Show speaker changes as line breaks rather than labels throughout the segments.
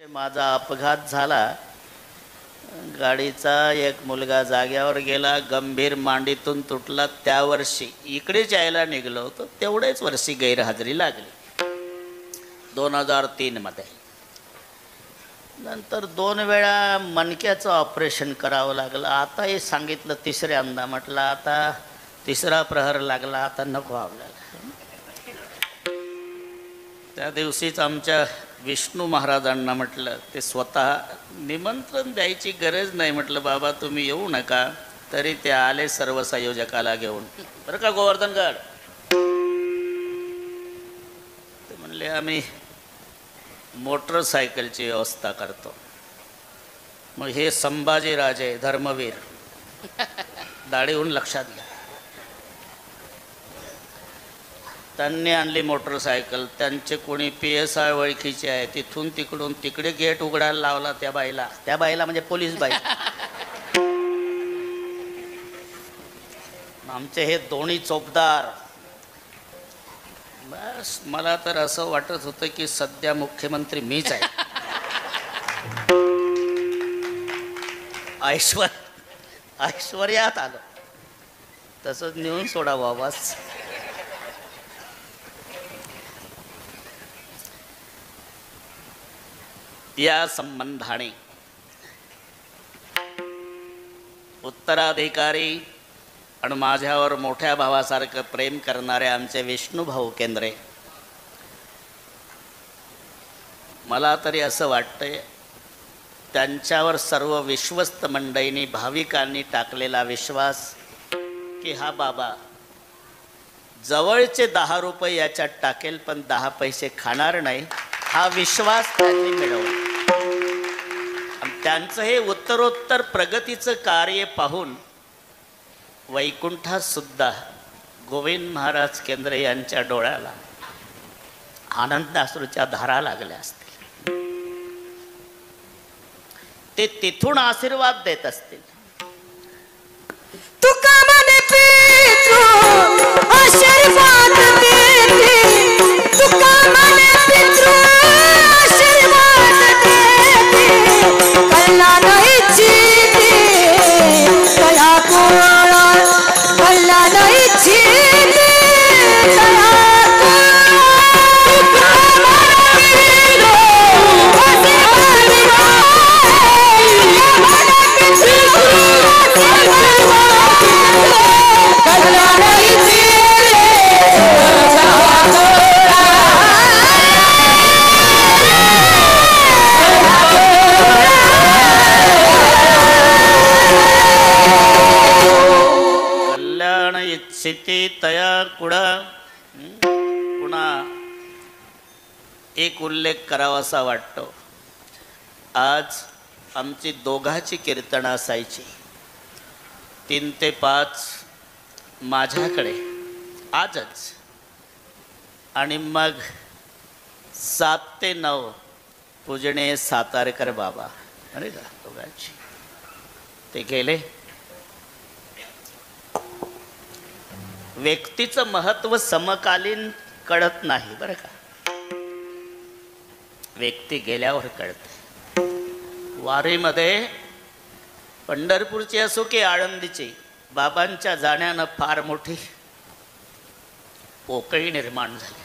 माझा अपघात झाला. गाडीचा एक मुलगा जाग्यावर गेला, गंभीर मांडीतून तुटला. त्या वर्षी इकडेच यायला निघलो होतो, तेवढेच वर्षी गैरहजेरी लागली 2003 मध्ये. नंतर 2 वेळा मणक्याचं ऑपरेशन करावं लागलं. आता हे सांगितलं तिसऱ्यांदा. म्हटलं आता तिसरा प्रहर लागला, आता नको आपल्याला. त्या दिवशीच आमच्या विष्णू महाराजांना म्हटलं, ते स्वतः निमंत्रण द्यायची गरज नाही, म्हटलं बाबा तुम्ही येऊ नका. तरी ते आले सर्व संयोजकाला घेऊन. बरं का गोवर्धनगड, ते म्हणले आम्ही मोटरसायकलची व्यवस्था करतो. मग हे संभाजीराजे धर्मवीर दाढीहून लक्षात घ्या, त्यांनी आणली मोटरसायकल. त्यांचे कोणी PSI ओळखीचे आहे, तिथून तिकडून तिकडे गेट उघडायला लावला त्या बाईला म्हणजे पोलीस बाई. आमचे हे दोन्ही चोपदार. बस मला तर असं वाटत होतं की सध्या मुख्यमंत्री मीच आहे. ऐश्वर्यात आलो, तसंच नेऊन सोडावं बस. या संबंधाने उत्तराधिकारी आणि माझ्यावर मोठ्या भावासारखं प्रेम करणारे आमचे विष्णू भाऊ केंद्रे, मला तरी असं वाटतंय त्यांच्यावर सर्व विश्वस्त मंडळींनी भाविकांनी टाकलेला विश्वास की हा बाबा जवळचे 10 रुपये याच्यात टाकेल पण 10 पैसे खाणार नाही, हा विश्वास त्यांनी मिळवला. त्यांचं हे उत्तरोत्तर प्रगतीचं कार्य पाहून वैकुंठात सुद्धा गोविंद महाराज केंद्रे यांच्या डोळ्याला आनंदाश्रूच्या धारा लागल्या असतील. ते तिथून आशीर्वाद देत असतील.
तुका मने पितृ आशीर्वाद देते, तुका मने पितृ आशीर्वाद देते, कल्याण इच्छिते तया कोणा, कल्याण इच्छिते तया
स्थिती तया कुडा. पुन्हा एक उल्लेख करावासा वाटतो. आज आमची दोघाची कीर्तनं असायची 3 ते 5 माझ्याकडे आजच, आणि मग 7 ते 9 पूजने सातारकर बाबा. अरे का दोघांची ते गेले. व्यक्तीचं महत्त्व समकालीन कळत नाही बरं का, व्यक्ती गेल्यावर कळते. वारीमध्ये पंढरपूरची असो की आळंदीची, बाबांच्या जाण्यानं फार मोठी पोकळी निर्माण झाली.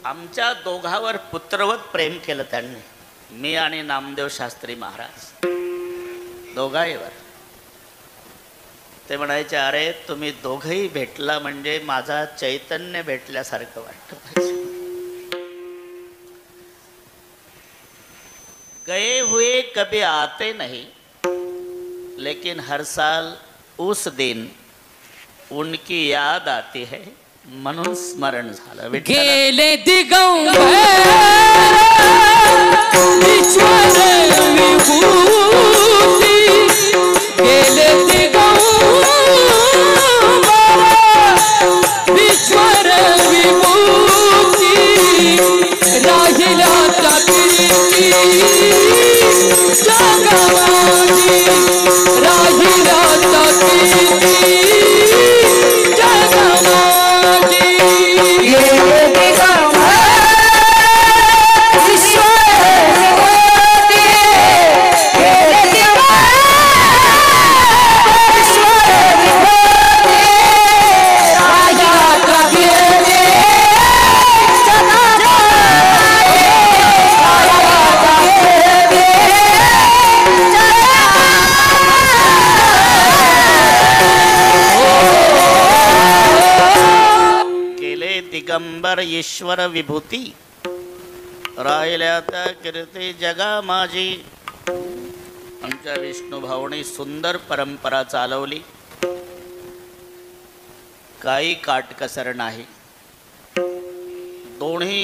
आमच्या दोघावर पुत्रवत प्रेम केलं त्यांनी, मी आणि नामदेव शास्त्री महाराज दोघांवर. ते म्हणायचे अरे तुम्ही दोघंही भेटला म्हणजे माझा चैतन्य भेटल्यासारखं वाटतं. गए हुए कभी आते नहीं, लेकिन हर साल उस दिन उनकी याद आती है, म्हणून स्मरण झालं.
गेले दिगंबर ईश्वर विभूती, गेले ईश्वर विभूती, राहिला कीर्ती जगवानी, राहिला कीर्ती जगवानी.
ओंकार ईश्वर विभूती, राहिल्या त्या कीर्ती जगा माझी. आमच्या विष्णू भाऊनी सुंदर परंपरा चालवली, काही काटकसर नाही. दोन्ही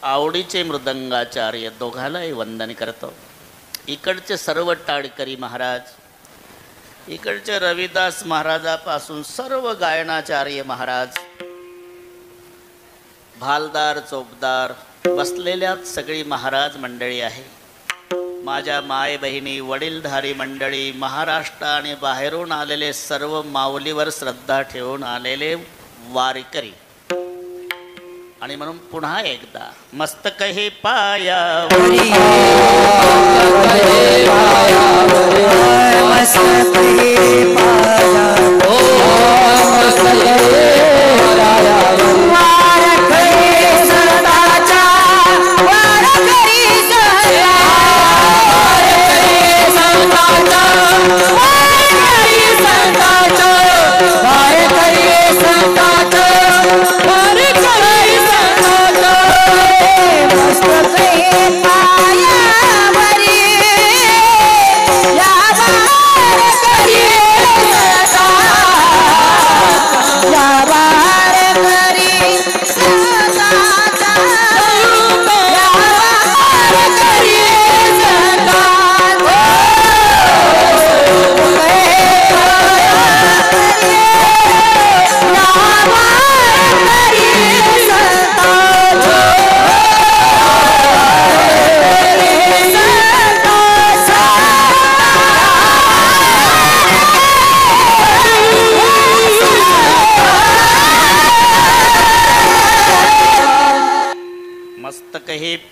आवडीचे मृदंगाचार्य, दोघालाही वंदन करतो. इकडचे सर्व टाळकरी महाराज, इकडचे रविदास महाराजापासून सर्व गायनाचार्य महाराज, भालदार चोपदार, बसलेल्या सगळी महाराज मंडळी आहे. माझ्या माय बहिणी, वडीलधारी मंडळी, महाराष्ट्र आणि बाहेरून आलेले सर्व माऊलीवर श्रद्धा ठेवून आलेले वारकरी. आणि म्हणून पुन्हा एकदा मस्तक हे पायावरी,
मस्तक हे पायावरी,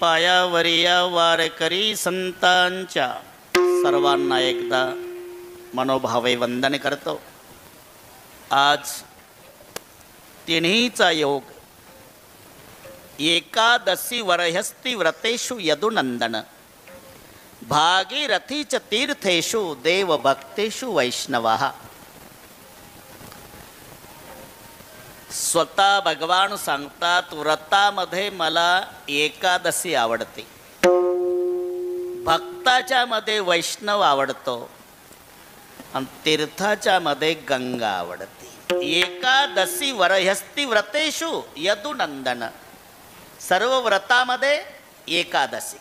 पायावरिया वारकरी संतांच्या सर्वांना एकदा मनोभावे वंदन करतो. आज तिन्हीचा योग एकादशी वरहस्ती व्रतेषु यदुनंदन, भागीरथीच तीर्थेषु देवभक्तेषु वैष्णवः. स्वतः भगवान सांगतात, व्रतामध्ये मला एकादशी आवडते, भक्ताच्या मध्ये वैष्णव आवडतो आणि तीर्थाच्या मध्ये गंगा आवडते. एकादशी वरहस्ती व्रतेषु यदुनंदन, सर्व व्रतामध्ये एकादशी.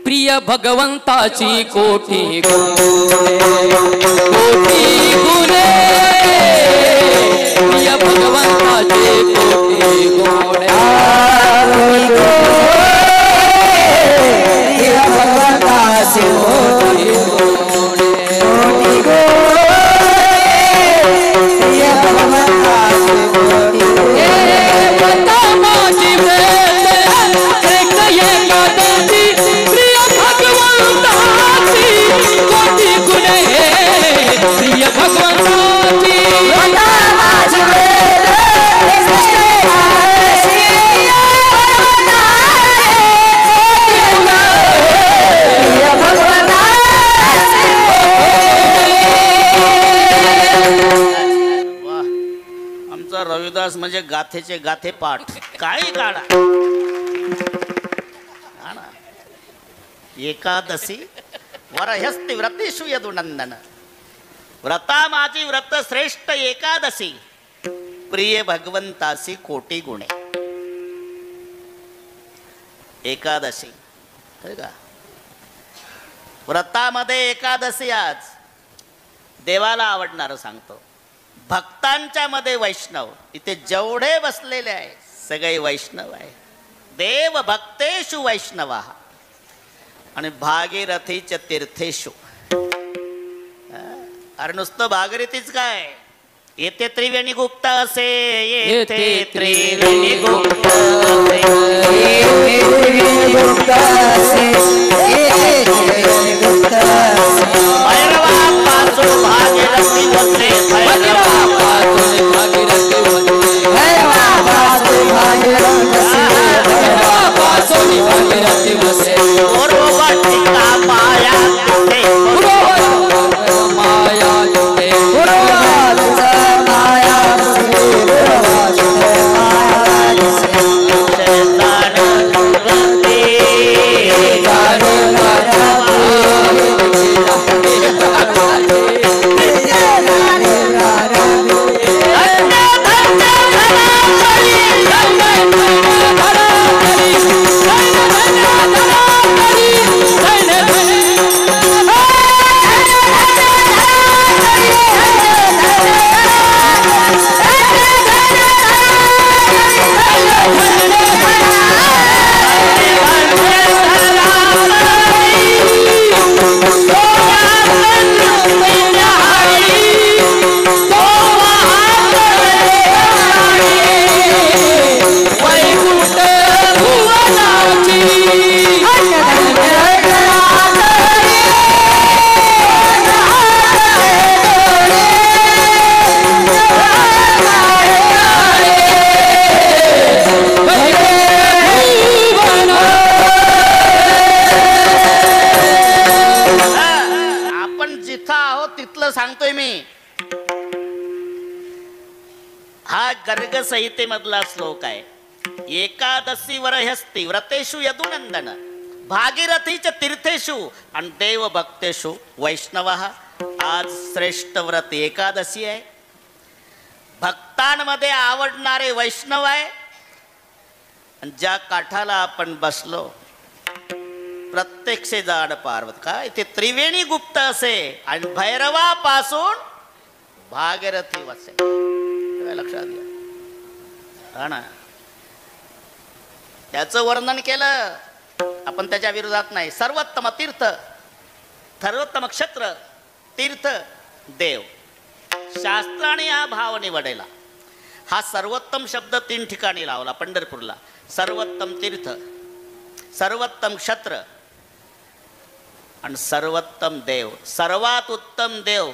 प्रिय भगवंताची कोटी गुणे, कोटी गुणे, प्रिय भगवंताची कोटी गुणे, प्रिय भगवंताची कोटी गुणे, प्रिय भगवंताची कोटी गुणे. व्रतामाची व्रत एक एकादशी, प्रिय भगवंताची कोटी गुणे, प्रिय भगवंताची व्रतामाची व्रत एक एकादशी, प्रिय भगवंताची.
वाह, आमचा रविदास म्हणजे गाथेचे गाथे पाठ, काही काढा. हा ना. एकादशी वरहस्ती व्रतेषु यदुनंदन, व्रता माझी व्रत श्रेष्ठ एकादशी, प्रिय भगवंतासी कोटी गुणे. एकादशी का व्रतामध्ये एकादशी आज देवाला आवडणार सांगतो. भक्तांच्या मध्ये वैष्णव, इथे जेवढे बसलेले आहे सगळे वैष्णव आहे. देव भक्तेषु वैष्णवा आणि भागीरथीच्या तीर्थेषु. अरे नुसतं भागीरथीच काय, येथे त्रिवेणी गुप्त असे, येथे त्रिवेणी गुप्त असे, येथे त्रिवेणी गुप्त असे, येथे त्रिवेणी गुप्त असे. भैरवापासून भागीरथी वसे, भैरवापासून भागीरथी वसे, भैरवापासून भागीरथी वसे, भैरवापासून भागीरथी वसे. पूर्ववटिका माया तुझे, पूर्ववटिका माया तुझे, पूर्ववटिका माया तुझे, पूर्ववटिका माया तुझे. श्लोकाचं सांगतोय मी. हा गर्ग संहितेमधला श्लोक आहे. एकादशी वरहस्ती व्रतेषु यदुनंदन भागीरथीच तीर्थेषु आणि देव भक्तेषु वैष्णव. आज श्रेष्ठ व्रत एकादशी आहे. भक्तांमध्ये आवडणारे वैष्णव आहे. आणि ज्या काठाला आपण बसलो प्रत्यक्ष जाड पार्वत काय ते त्रिवेणी गुप्त असे आणि भैरवापासून भागीरथी वसे. काय लक्षात घ्या. हा ना, त्याचं वर्णन केलं आपण, त्याच्या विरोधात नाही. सर्वोत्तम तीर्थ, सर्वोत्तम क्षत्र, तीर्थ, देव. शास्त्राने हा भाव निवडला. हा सर्वोत्तम शब्द 3 ठिकाणी लावला. पंढरपूरला सर्वोत्तम तीर्थ, सर्वोत्तम क्षत्र आणि सर्वोत्तम देव. सर्वात उत्तम देव,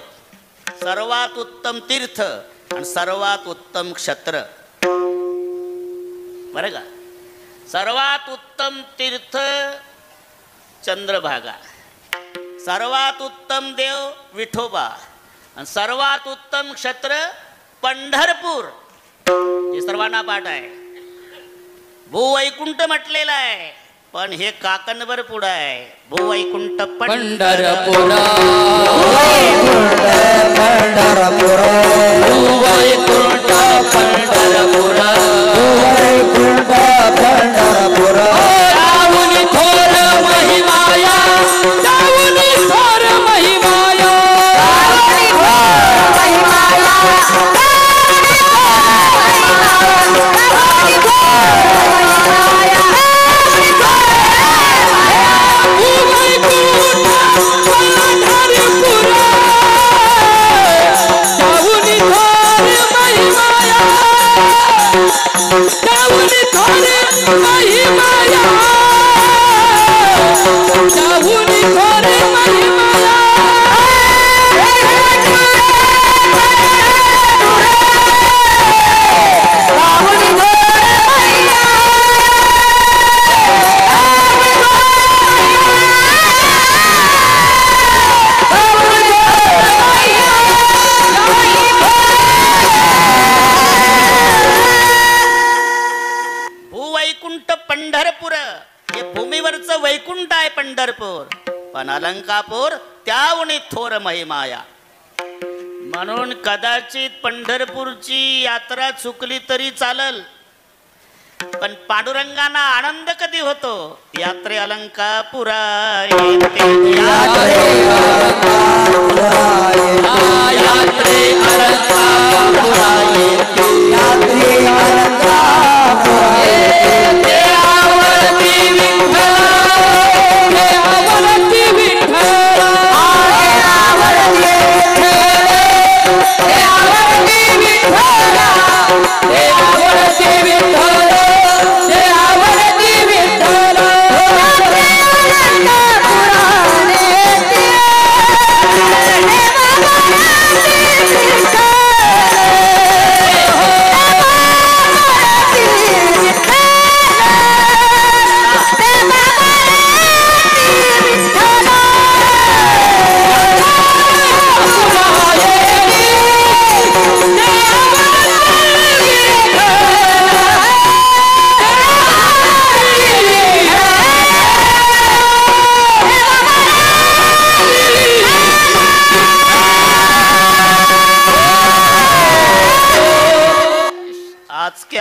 सर्वात उत्तम तीर्थ आणि सर्वात उत्तम क्षत्र. बरं का. सर्वात उत्तम तीर्थ चंद्रभागा, सर्वात उत्तम देव विठोबा आणि सर्वात उत्तम क्षत्र पंढरपूर. हे सर्वांना पाठ आहे. भूवैकुंठ म्हटलेलं आहे, पण हे काकणभर पुढं आहे. भूवैकुंठ
पंढरपूर, जाऊनी थोर महिमाया, जाऊनी थोर महिमाया,
पण अलंकापूर त्याहूनही थोर महिमाया. म्हणून कदाचित पंढरपूरची यात्रा चुकली तरी चालल, पण पांडुरंगांना आनंद कधी होतो? यात्रे अलंकापुरा येते.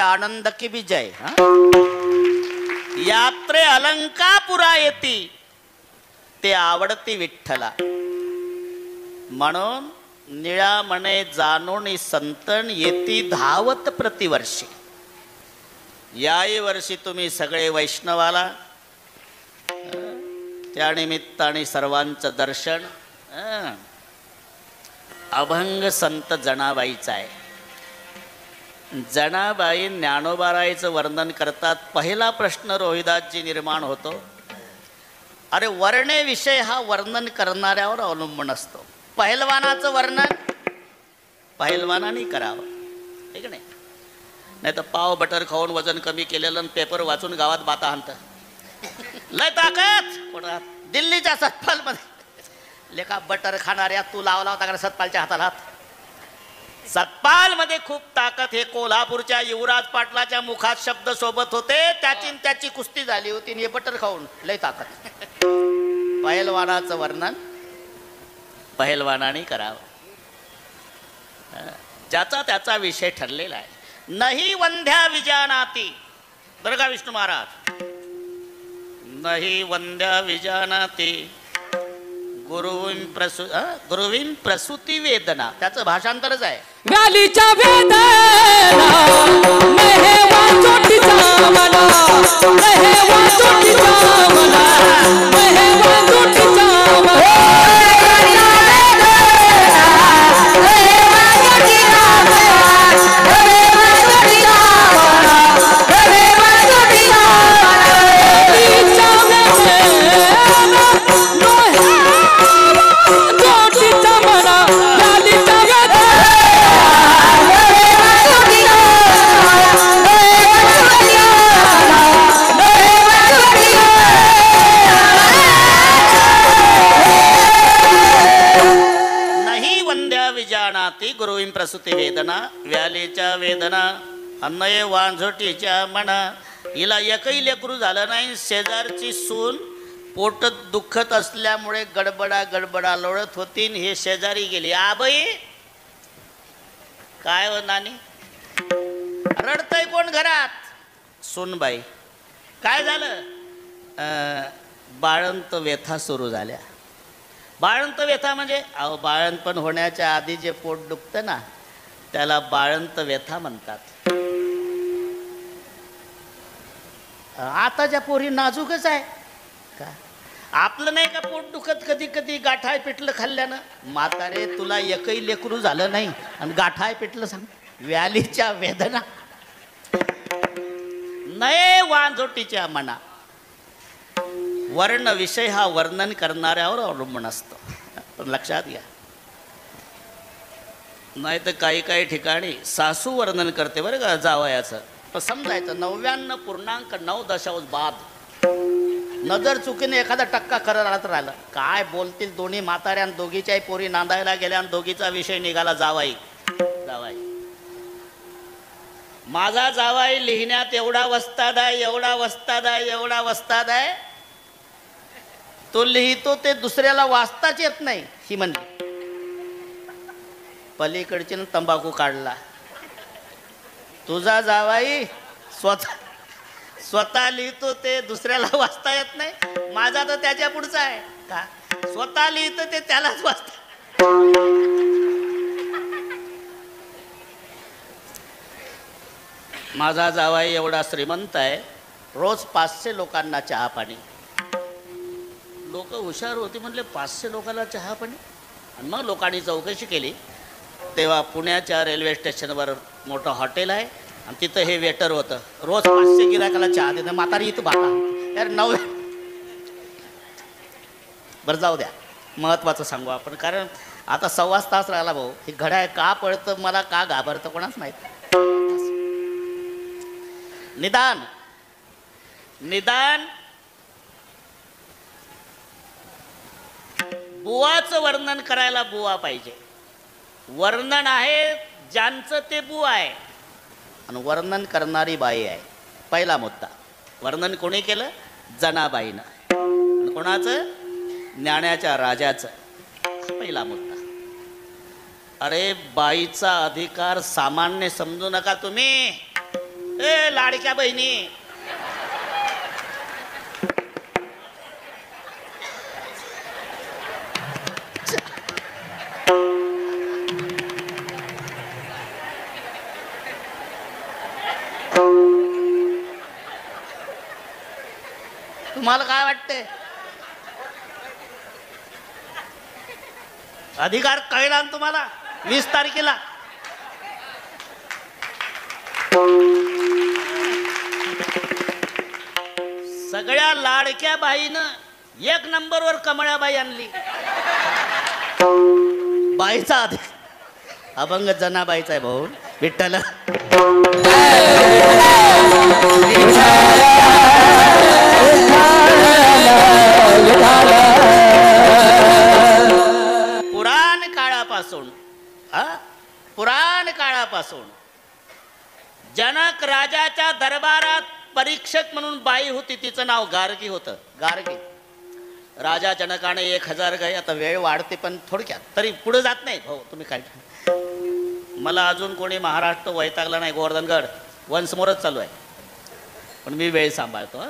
आनंद की विजय. यात्रे अलंकापुरा येती ते आवडती विठ्ठला. म्हणून निळा म्हणे जाणून संतन येती धावत प्रतिवर्षी. याही वर्षी तुम्ही सगळे वैष्णवाला त्या निमित्ताने सर्वांचं दर्शन. अभंग संत जनाबाईचा आहे. जनाबाई ज्ञानोबारायचं वर्णन करतात. पहिला प्रश्न रोहिदासजी निर्माण होतो, अरे वर्णे विषय हा वर्णन करणाऱ्यावर अवलंबून असतो. पहिलवानाचं वर्णन पहिलवानाने करावं, ठीक नाही? नाही तर पाव बटर खाऊन वजन कमी केलेलं आणि पेपर वाचून गावात बाता आणतं. लय ताकद दिल्लीच्या सतपालमध्ये लेका बटर खाणाऱ्या तू लावला होता का सतपालच्या हाताला हात? सतपाल मध्ये खूप ताकद. हे कोल्हापूरच्या युवराज पाटलाच्या मुखात शब्द सोबत होते, त्याची कुस्ती झाली होती आणि हे बटर खाऊन लय ताकद. पहलवानाचं वर्णन पहलवानाने करावं. ज्याचा त्याचा विषय ठरलेला आहे. नाही वंध्या विजानाती, बरं का विष्णू महाराज, नाही वंध्या विजानाती गुरुवीन प्रसूती वेदना, त्याचं भाषांतरच आहे.
व्यालीच्या वेदना मेहेवा चोटीचा मला, मेहेवा चोटीचा मला, मेहेवा चोटीचा मला.
गुरुवीन प्रसूती वेदना, व्यालीच्या वेदना, अन्नये वांझोटीच्या म्हणा. हिला एकही लेकरू झालं नाही. शेजारची सून पोटत दुखत असल्यामुळे गडबडा लोळत होती. हे शेजारी गेली. आबाई काय हो नानी, रडतय कोण घरात? सूनबाई. काय झालं? बाळंत व्यथा सुरू झाल्या. बाळंत व्यथा म्हणजे अहो बाळंतपण होण्याच्या आधी जे पोट दुखतं ना त्याला बाळंत व्यथा म्हणतात. आताच्या पोरी नाजूकच आहे का? आपलं नाही का पोट दुखत कधी कधी गाठाय पिठलं खाल्ल्यानं? म्हातारे तुला एकही लेकरू झालं नाही आणि गाठाय पिठलं सांग. व्यालीच्या वेदना नये वांझोटीच्या मना. वर्ण विषय हा वर्णन करणाऱ्यावर अवलंबून असतो. पण लक्षात घ्या, नाही तर काही ठिकाणी सासू वर्णन करते बरं का जावयाचं. पण समजायचं 99.9 बाद. नजर चुकीने एखादा टक्का खरं राहिलं काय बोलतील दोन्ही म्हाताऱ्या. दोघीच्याही पोरी नांदायला गेल्या आणि दोघीचा विषय निघाला जावाई. माझा जावाई लिहिण्यात एवढा वस्ताद आहे, तो लिहितो ते दुसऱ्याला वाचताच येत नाही. ही म्हणली पलीकडची तंबाखू काढला. तुझा जावाई स्वतः लिहितो ते दुसऱ्याला वाचता येत नाही. माझा तर त्याच्या पुढचा आहे का? स्वतः लिहितो ते त्यालाच वाचता. माझा जावाई एवढा श्रीमंत आहे, रोज 500 लोकांना चहा पाणी. लोक हुशार होती म्हणले 500 लोकांना चहा पाणी. आणि मग लोकांनी चौकशी केली तेव्हा पुण्याच्या रेल्वे स्टेशनवर मोठं हॉटेल आहे आणि तिथं हे वेटर होतं. रोज 500 गिरायकाला चहा देणं. म्हातारी इथं बाता यार 9. बरं जाऊ द्या, महत्त्वाचं सांगू आपण, कारण आता 1.25 तास राहिला भाऊ. हे घड्याळ का पळतं मला का घाबरतं कोणाच माहिती. निदान बुवाचं वर्णन करायला बुवा पाहिजे. वर्णन आहे ज्यांचं ते बुवा आहे आणि वर्णन करणारी बाई आहे. पहिला मुद्दा. वर्णन कोणी केलं? जनाबाईनं. कोणाचं? ज्ञानाच्या राजाचं. पहिला मुद्दा. अरे बाईचा अधिकार सामान्य समजू नका तुम्ही. लाडक्या बहिणी, तुम्हाला काय वाटते? अधिकार कळला ना तुम्हाला 20 तारखेला? सगळ्या लाडक्या बाईनं 1 नंबरवर कमळाबाई आणली. बाईचा अधिकार अभंग जनाबाईचा आहे भाऊ. विठ्ठल पासून. जनक राजाच्या दरबारात परीक्षक म्हणून बाई होती, तिचं नाव गार्गी होतं. गार्गी. राजा जनकाने 1000 गाई. आता वेळ वाढते पण थोडक्यात, तरी पुढे जात नाही. हो तुम्ही काय, मला अजून कोणी महाराष्ट्र वैतागला नाही. गोवर्धनगड वन्स मोरच चालू आहे, पण मी वेळ सांभाळतो.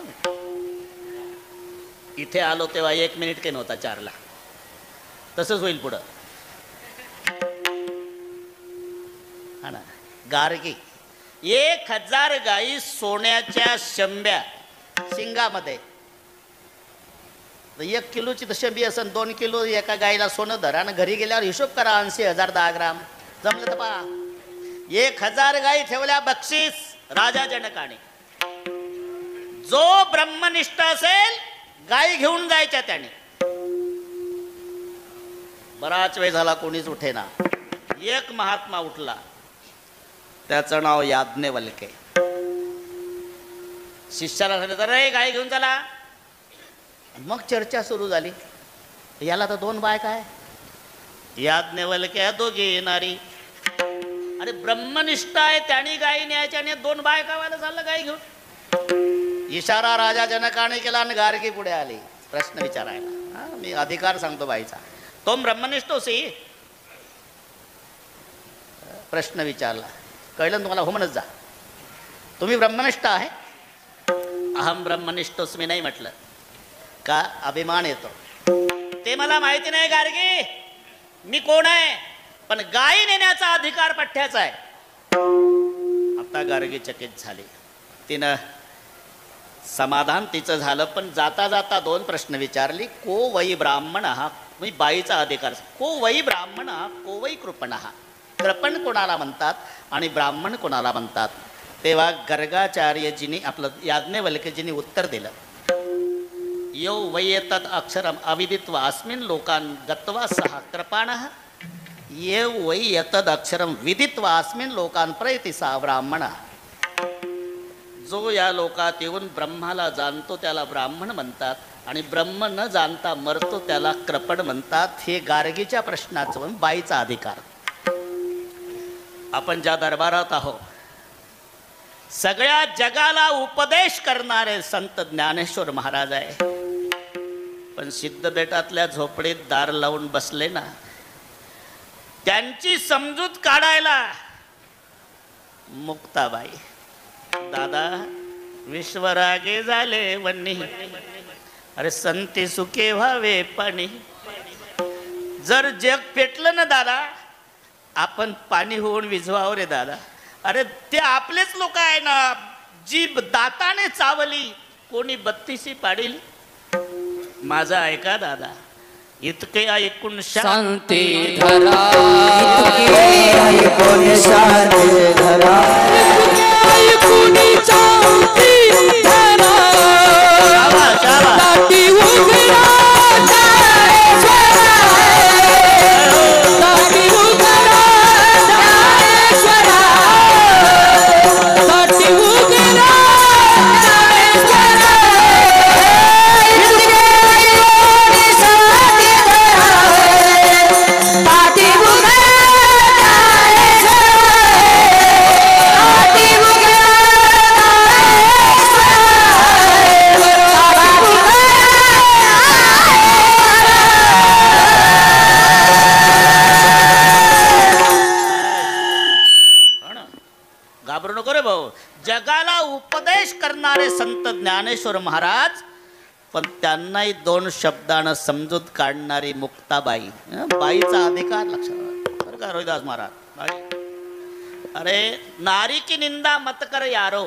इथे आलो तेव्हा 1 मिनिट काही नव्हता 4ला. तसंच होईल पुढं. हा ना. गार्गी. 1000 गाई सोन्याच्या शंभ्या शिंगामध्ये. 1 किलोची तर शंभी असन, 2 किलो एका गाईला सोनं धरा आणि घरी गेल्यावर हिशोब करा. 80,000 10 ग्राम जमलं तर पहा. 1000 गाई ठेवल्या बक्षीस राजा जनकाने. जो ब्रह्मनिष्ठ असेल गाई घेऊन जायच्या त्याने. बराच वेळ झाला कोणीच उठेना. एक महात्मा उठला, त्याचं नाव याज्ञवल्के. शिष्याला सांगितलं, रे गाई घेऊन चला. मग चर्चा सुरू झाली. याला तर 2 बायका आहे. याज्ञवल्के दोघे येणारी. अरे ब्रह्मनिष्ठ आहे, त्याने गाई न्यायच्या आणि 2 बायकावाला चाललं गाई घेऊन. इशारा राजा जनकाने केला आणि गार्गी पुढे आली प्रश्न विचारायला. मी अधिकार सांगतो बाईचा. तो ब्रह्मनिष्ठ होसी. प्रश्न विचारला. कळलं तुम्हाला? हो म्हणत जा. तुम्ही ब्रह्मनिष्ठ आहे? अहम ब्रह्मनिष्ठोस्मी नाही म्हटलं का अभिमान येतो. ते मला माहिती नाही गार्गी, मी कोण आहे, पण गाई नेण्याचा अधिकार पठ्ठ्याचा आहे. आता गार्गी चकित झाली. तिनं समाधान तिचं झालं, पण जाता जाता 2 प्रश्न विचारली. को वै ब्राह्मण हा, म्हणजे बाईचा अधिकार. को वै ब्राह्मण हा, को वै कृपण हा. कृपण कोणाला म्हणतात आणि ब्राह्मण कोणाला म्हणतात? तेव्हा गर्गाचार्यजींनी आपलं याज्ञवल्क्यजींनी उत्तर दिलं. यो वै तद अक्षरम अविदित्वा अस्मिन् लोकान् गत्वा सः कृपाणः. ये वै यतद अक्षरम विदित्वा अस्मिन् लोकान् प्रयति सा ब्राह्मणः. जो या लोकात येऊन ब्रह्माला जाणतो त्याला ब्राह्मण म्हणतात, आणि ब्रह्म न जाणता मरतो त्याला कृपण म्हणतात. हे गार्गीच्या प्रश्नाचं बाईचा अधिकार. आपण ज्या दरबारात आहोत, सगळ्या जगाला उपदेश करणारे संत ज्ञानेश्वर महाराज आहे. पण सिद्धबेटातल्या झोपडीत दार लावून बसले ना, त्यांची समजूत काढायला मुक्ताबाई. दादा विश्वरागे झाले वन्नी, अरे संती सुखे व्हावे पाणी. जर जग पेटलं ना दादा, आपण पाणी होऊन विझवावं रे दादा. अरे ते आपलेच लोक आहे ना, जी दाताने चावली कोणी 32 पाडील. माझा ऐका दादा, इतके ऐकून
शांती धरा.
ऐकून शांती धरा.
ऐकून शांती धरा. दाटी उघडा ज्ञानेश्वरा. दाटी उघडा ज्ञानेश्वरा. दाटी उघडा ज्ञानेश्वरा.
घाबरू नको रे भाऊ. जगाला उपदेश करणारे संत ज्ञानेश्वर महाराज, पण त्यांनाही 2 शब्दानं समजूत काढणारी मुक्ताबाई. बाईचा अधिकार लक्षात बरं का रोहिदास महाराज. अरे नारी की निंदा मत कर यारो,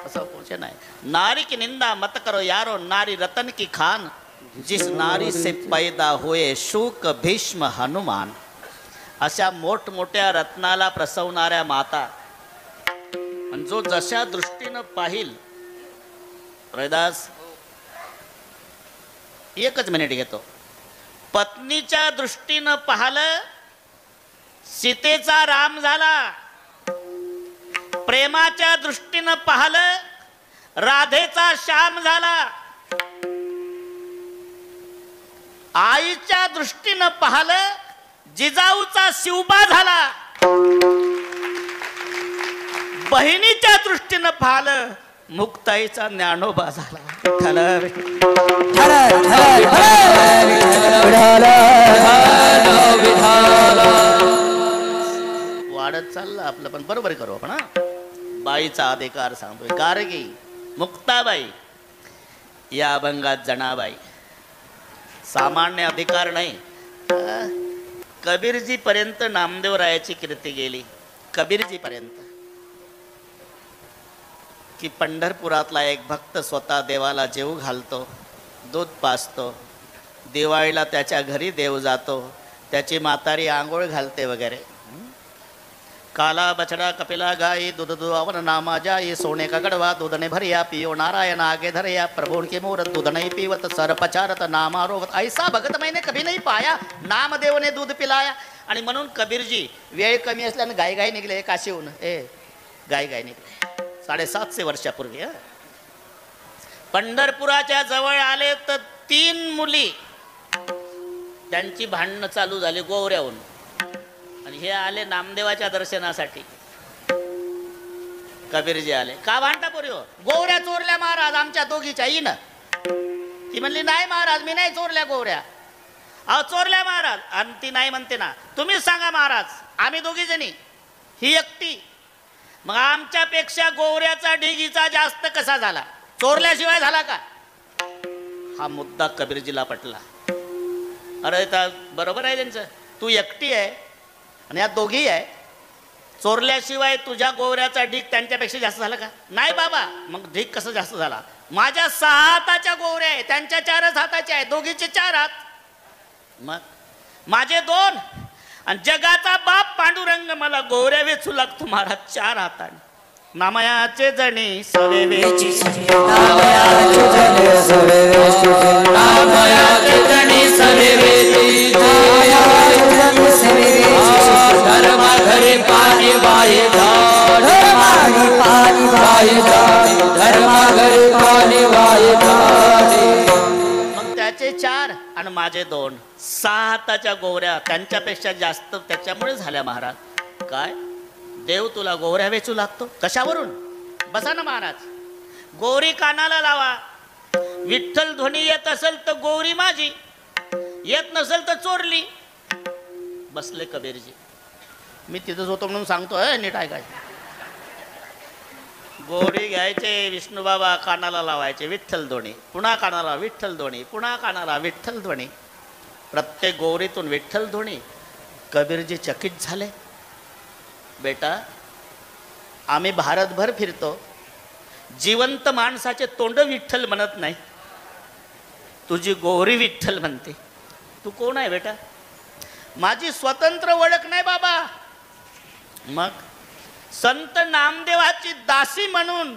असं पूछे नाही. नारी की निंदा मत करो यारो, नारी रतन की खान. जिस नारी से पैदा होए शुक भीष्म हनुमान. अशा मोठमोठ्या रत्नाला प्रसवणाऱ्या माता, आणि जो जशा दृष्टीनं पाहिल. रोहिदास 1च मिनिट घेतो. पत्नीच्या दृष्टीनं पाहिलं सीतेचा राम झाला. प्रेमाच्या दृष्टीनं पाहिलं राधेचा श्याम झाला. आईच्या दृष्टीनं पाहिलं जिजाऊचा शिवबा झाला. बहिणीच्या दृष्टीनं फाल मुक्ताईचा ज्ञानोबा झाला. विठ्ठल, वाढत चाललं आपलं, पण बरोबर करू आपण. बाईचा अधिकार सांगतोय. गार्गी, मुक्ताबाई, या अभंगात जनाबाई. सामान्य अधिकार नाही. कबीरजी पर्यंत नामदेव रायाची कीर्ती गेली. कबीरजी पर्यंत की पंढरपुरातला एक भक्त स्वतः देवाला जेव घालतो, दूध पाजतो, दिवाळीला त्याच्या घरी देव जातो, त्याची म्हातारी आंघोळ घालते वगैरे. काला बछड़ा कपिला गाई दूध दुआवन नामा जाई, सोने का गड़वा दूध ने भरिया, पियो नारायण आगे धरिया, प्रभु के मूरत दूध नहीं पीवत, सर पचारत नामा रोवत. ऐसा भगत मैंने कभी नहीं पाया, नामदेव ने दूध पिलाया. आणि म्हणून कबीरजी वेळ कमी असल्यानं गाय निघले काशीहून. गाय निघले 750 वर्षापूर्वी. पंढरपुराच्या जवळ आले तर 3 मुली त्यांची भांडणं चालू झाली गोवऱ्याहून. आणि हे आले नामदेवाच्या दर्शनासाठी. कबीरजी आले. का भांडता पोरी हो? गोवऱ्या चोरल्या महाराज आमच्या दोघीच्या. येईन ती म्हणली नाही महाराज मी नाही चोरल्या गोवऱ्या. अहो चोरल्या महाराज. आणि ती नाही म्हणते ना. तुम्हीच सांगा महाराज, आम्ही दोघी जणी, ही एकटी. मग आमच्यापेक्षा गोवऱ्याचा ढिगीचा जास्त कसा झाला? चोरल्याशिवाय झाला का? हा मुद्दा कबीरजीला पटला. अरे बरोबर आहे त्यांचं. तू एकटी आहे आणि या दोघी आहे. चोरल्याशिवाय तुझ्या गोवऱ्याचा ढीग त्यांच्यापेक्षा जास्त झाला का? नाही बाबा. मग ढीग कसं जास्त झाला? माझ्या 6 हाताच्या गोवऱ्या आहे, त्यांच्या 4च हाताच्या आहे, दोघीचे 4 हात. मग माझे 2. आणि जगाचा बाप पांडुरंग मला गोवऱ्या वेचू लागतो महाराज 4 हाताने. नामयाचे जणी सवेवेची,
नामयाचे जणी सवेवेची, नामयाचे जणी सवेवेची, धर्म घरी पाणी बाई झाड, पाणी बाई झाड, धर्म घरी पाणी बाई झाड.
मग त्याचे 4 आणि माझे 2, 6 हाताच्या गोवऱ्या त्यांच्यापेक्षा जास्त त्याच्यामुळे झाल्या महाराज. काय देव तुला गोवऱ्या वेचू लागतो? कशावरून? बसा ना महाराज. गोरी कानाला लावा. विठ्ठल ध्वनी येत असेल तर गोरी माझी, येत नसेल तर चोरली. बसले कबीरजी. मी तिथंच होतो म्हणून सांगतोय, नीट ऐकाय. गोरी घ्यायचे विष्णू बाबा, कानाला लावायचे विठ्ठल ध्वनी, पुन्हा कानाला विठ्ठल ध्वनी, पुन्हा कानाला विठ्ठल ध्वनी, प्रत्येक गोरीतून विठ्ठल ध्वनी. कबीरजी चकित झाले. बेटा आम्ही भारतभर फिरतो, जिवंत माणसाचे तोंड विठ्ठल म्हणत नाही, तुझी गोरी विठ्ठल म्हणते. तू कोण आहे बेटा? माझी स्वतंत्र ओळख नाही बाबा. मग संत नामदेवाची दासी म्हणून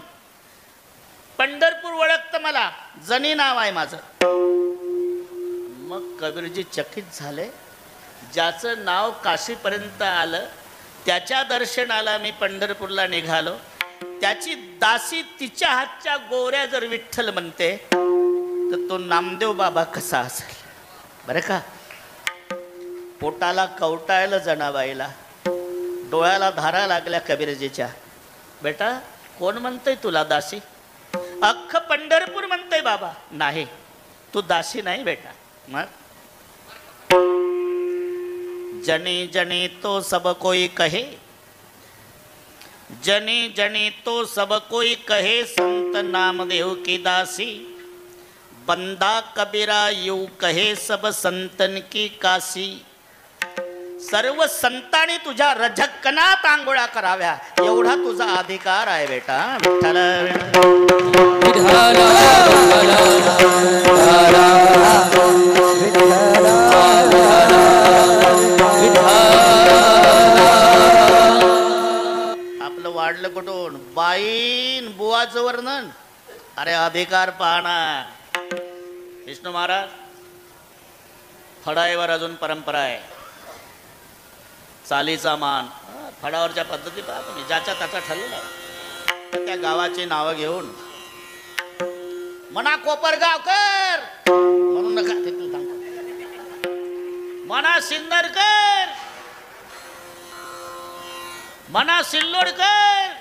पंढरपूर ओळखतं मला, जनी नाव आहे माझं. मग कबीरजी चकित झाले. ज्याचं नाव काशीपर्यंत आलं, त्याच्या दर्शनाला मी पंढरपूरला निघालो, त्याची दासी तिच्या हातच्या गोऱ्या जर विठ्ठल म्हणते तर तो नामदेव बाबा कसा असेल बरं का? पोटाला कवटाळलं जनाबाईला, डोळ्याला धारा लागल्या कबीरजीच्या. बेटा कोण म्हणतंय तुला दासी? अख्खं पंढरपूर म्हणतंय बाबा. नाही तू दासी नाही बेटा. मग जनी जनी तो सब कोई कहे, जनी जनी तो सब कोई कहे, संत नामदेव की दासी, बंदा कबीरा यू कहे सब संतन की काशी. सर्व संतांनी तुझ्या रजक्कनात आंघोळा कराव्या एवढा तुझा अधिकार आहे बेटा. विठ्ठल आपलं वाढलं कुठून? बाईन बुवाचं वर्णन. अरे अधिकार पाहना. विष्णू महाराज फडाईवर अजून परंपरा आहे. चालीचा मान, फडावरच्या पद्धती पहा तुम्ही, ज्याच्या त्याचा ठरलेला आहे. त्या गावाची नावं घेऊन म्हणा कोपरगावकर म्हणून नका, ते तू सांगतो. म्हणा सिन्नरकर, म्हणा सिल्लोडकर,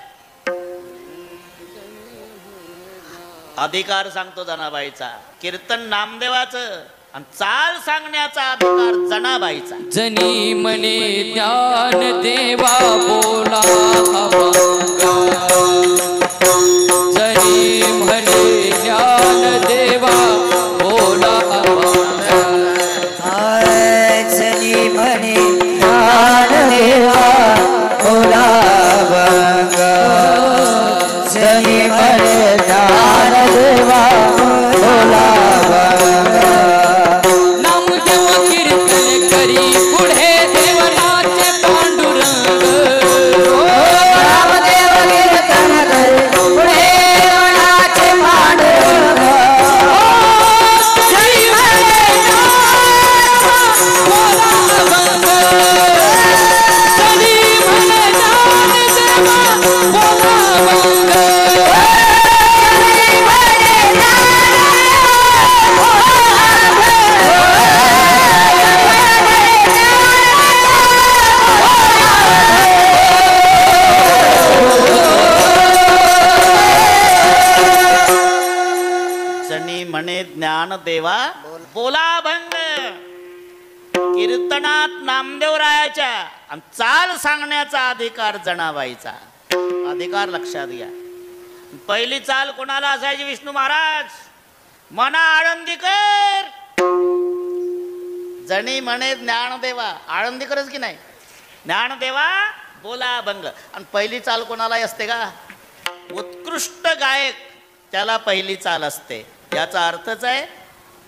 अधिकार सांगतो जनाबाईचा, कीर्तन नामदेवाचं आणि चाल सांगण्याचा अधिकार जनाबाईचा.
जनी म्हणे ज्ञान देवा बोला अभंग, जनी म्हणे ज्ञान देवा बोला अभंग,
जनी म्हणे ज्ञान देवा बोला अभंग, जनी म्हणे ज्ञान देवा बोला अभंग.
नामदेव कीर्तन करी पुढे देवनाचे पांडुरंग,
नामदेव कीर्तन करी पुढे देवनाचे पांडुरंग,
जनी म्हणे बोला अभंग, जनी म्हणे ज्ञान देवा बोला अभंग.
जनी म्हणे ज्ञान देवा बोला भंग, कीर्तनात नामदेवरायाच्या आणि चाल सांगण्याचा अधिकार जनाबाईचा. अधिकार लक्षात घ्या. पहिली चाल कोणाला असायची? विष्णू महाराज. मना आळंदीकर. जनी म्हणे ज्ञानदेवा, आळंदीकरच की नाही, ज्ञानदेवा बोला भंग. आणि पहिली चाल कोणाला असते का? उत्कृष्ट गायक त्याला पहिली चाल असते. याचा अर्थच आहे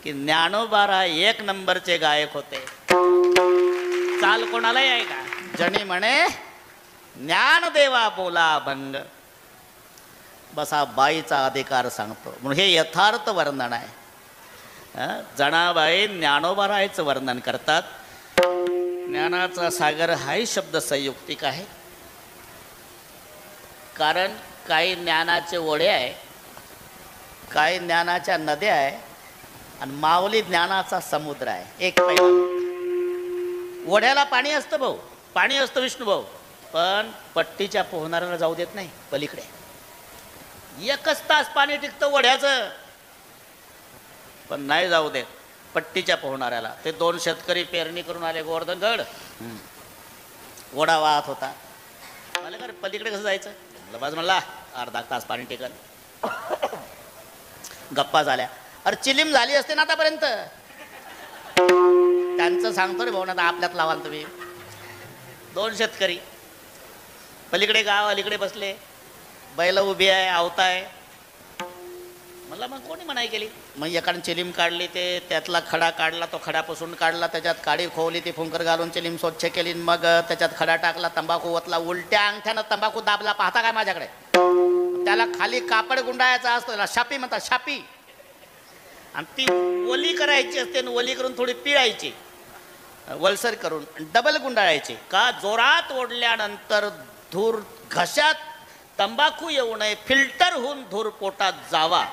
की ज्ञानोबारा 1 नंबरचे गायक होते. चाल कोणालाही आहे का? जनी म्हणे ज्ञानदेवा बोला भंग. बसा बाईचा अधिकार सांगतो म्हणून हे यथार्थ वर्णन आहे. जनाबाई ज्ञानोबारायचं वर्णन करतात. ज्ञानाचा सागर हाही शब्द संयुक्तिक आहे, कारण काही ज्ञानाचे ओढे आहे, काही ज्ञानाच्या नद्या आहे आणि माऊली ज्ञानाचा समुद्र आहे. एक पहिला ओढ्याला पाणी असतं भाऊ, पाणी असतं विष्णू भाऊ, पण पट्टीच्या पोहणाऱ्याला जाऊ देत नाही पलीकडे. 1च तास पाणी टिकतं ओढ्याचं, पण नाही जाऊ देत पट्टीच्या पोहणाऱ्याला. ते 2 शेतकरी पेरणी करून आले गोवर्धनगड, ओढा वाहत होता. मला का रे पलीकडे कसं जायचं? बाज म्हणला अर्धा तास पाणी टिकल. गप्पा झाल्या. अरे चिलीम झाली असते ना आतापर्यंत. त्यांचं सांगतो रे भाऊ ना, आपल्यात लावाल तुम्ही. 2 शेतकरी पलीकडे गाव अलीकडे बसले, बैल उभी आहे, आवताय. म्हणला मग कोणी मनाई केली? मग एकाने चिलीम काढली, ते त्यातला खडा काढला, तो खडा पुसून काढला, त्याच्यात काडी खोवली, ती फुंकर घालून चिलीम स्वच्छ केली, मग त्याच्यात खडा टाकला, तंबाखू ओतला, उलट्या अंगठ्यानं तंबाखू दाबला. पाहता काय माझ्याकडे? त्याला खाली कापड गुंडाळायचा असतो, त्याला शापी म्हणतात, शापी. आणि ती ओली करायची असते, ओली करून थोडी पिळायची वलसर करून, डबल गुंडाळायची. का? जोरात ओढल्यानंतर धूर घशात तंबाखू येऊ नये, फिल्टर होऊन धूर पोटात जावा,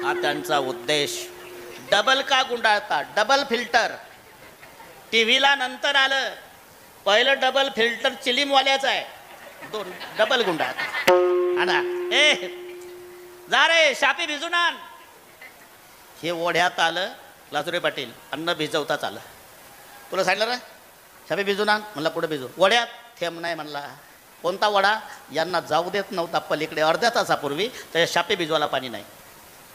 हा त्यांचा उद्देश. डबल का गुंडाळता? Double filter. टीव्हीला नंतर आलं, पहिलं डबल फिल्टर चिलीमवाल्याचं आहे, 2 डबल गुंडाळता. आणा ए जा रे शापी भिजून आण. हे ओढ्यात आलं. लाजुरे पाटील अन्न भिजवताच आलं. तुला सांगितलं ना शापी भिजून आण. म्हणला कुठं भिजू? ओढ्यात. थेंब नाही म्हणला. कोणता वडा? यांना जाऊ देत नव्हता पलीकडे अर्ध्या तासापूर्वी, त्याच्या शापी भिजवायला पाणी नाही.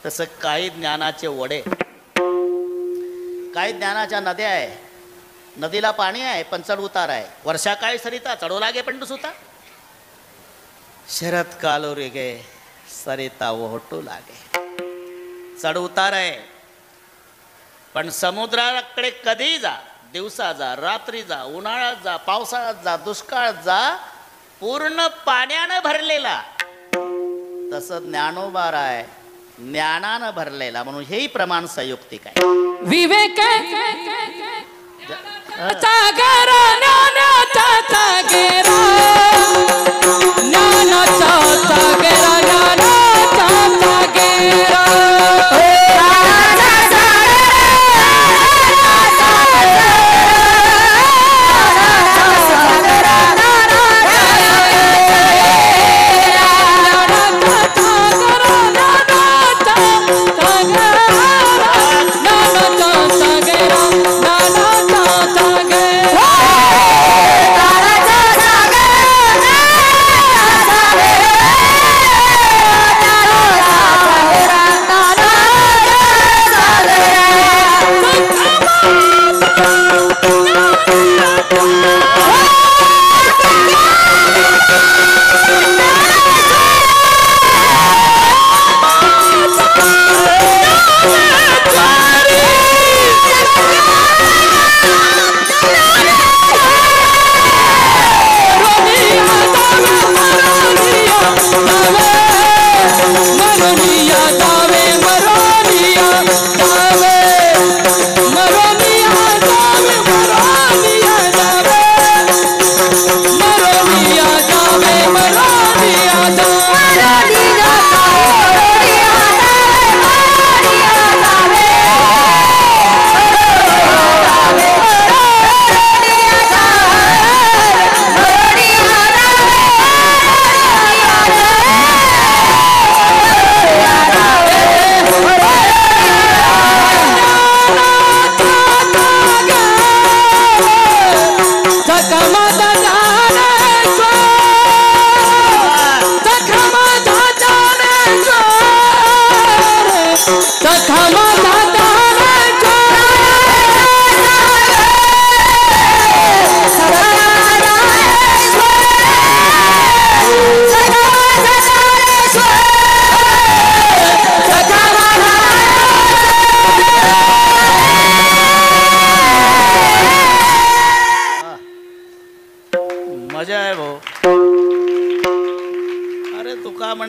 तसं काही ज्ञानाचे ओढे, काही ज्ञानाच्या नद्या आहे, नदीला पाणी आहे पण चढ उतार आहे. वर्षा काय सरिता चढो लागे पण सुता, शरद कालो रे गे सरिता ओहटू लागे. चढ उतार आहे, पण समुद्राकडे कधीही जा, दिवसा जा, रात्री जा, उन्हाळ्यात जा, पावसाळ्यात जा, दुष्काळात जा, पूर्ण पाण्यानं भरलेला. तसं ज्ञानोबार आहे, ज्ञानानं भरलेला, म्हणून हेही प्रमाण संयुक्तिक आहे.
विवेक सागर ज्ञानाचा सागर, ज्ञानाचा सागर, ज्ञानाचा सागर.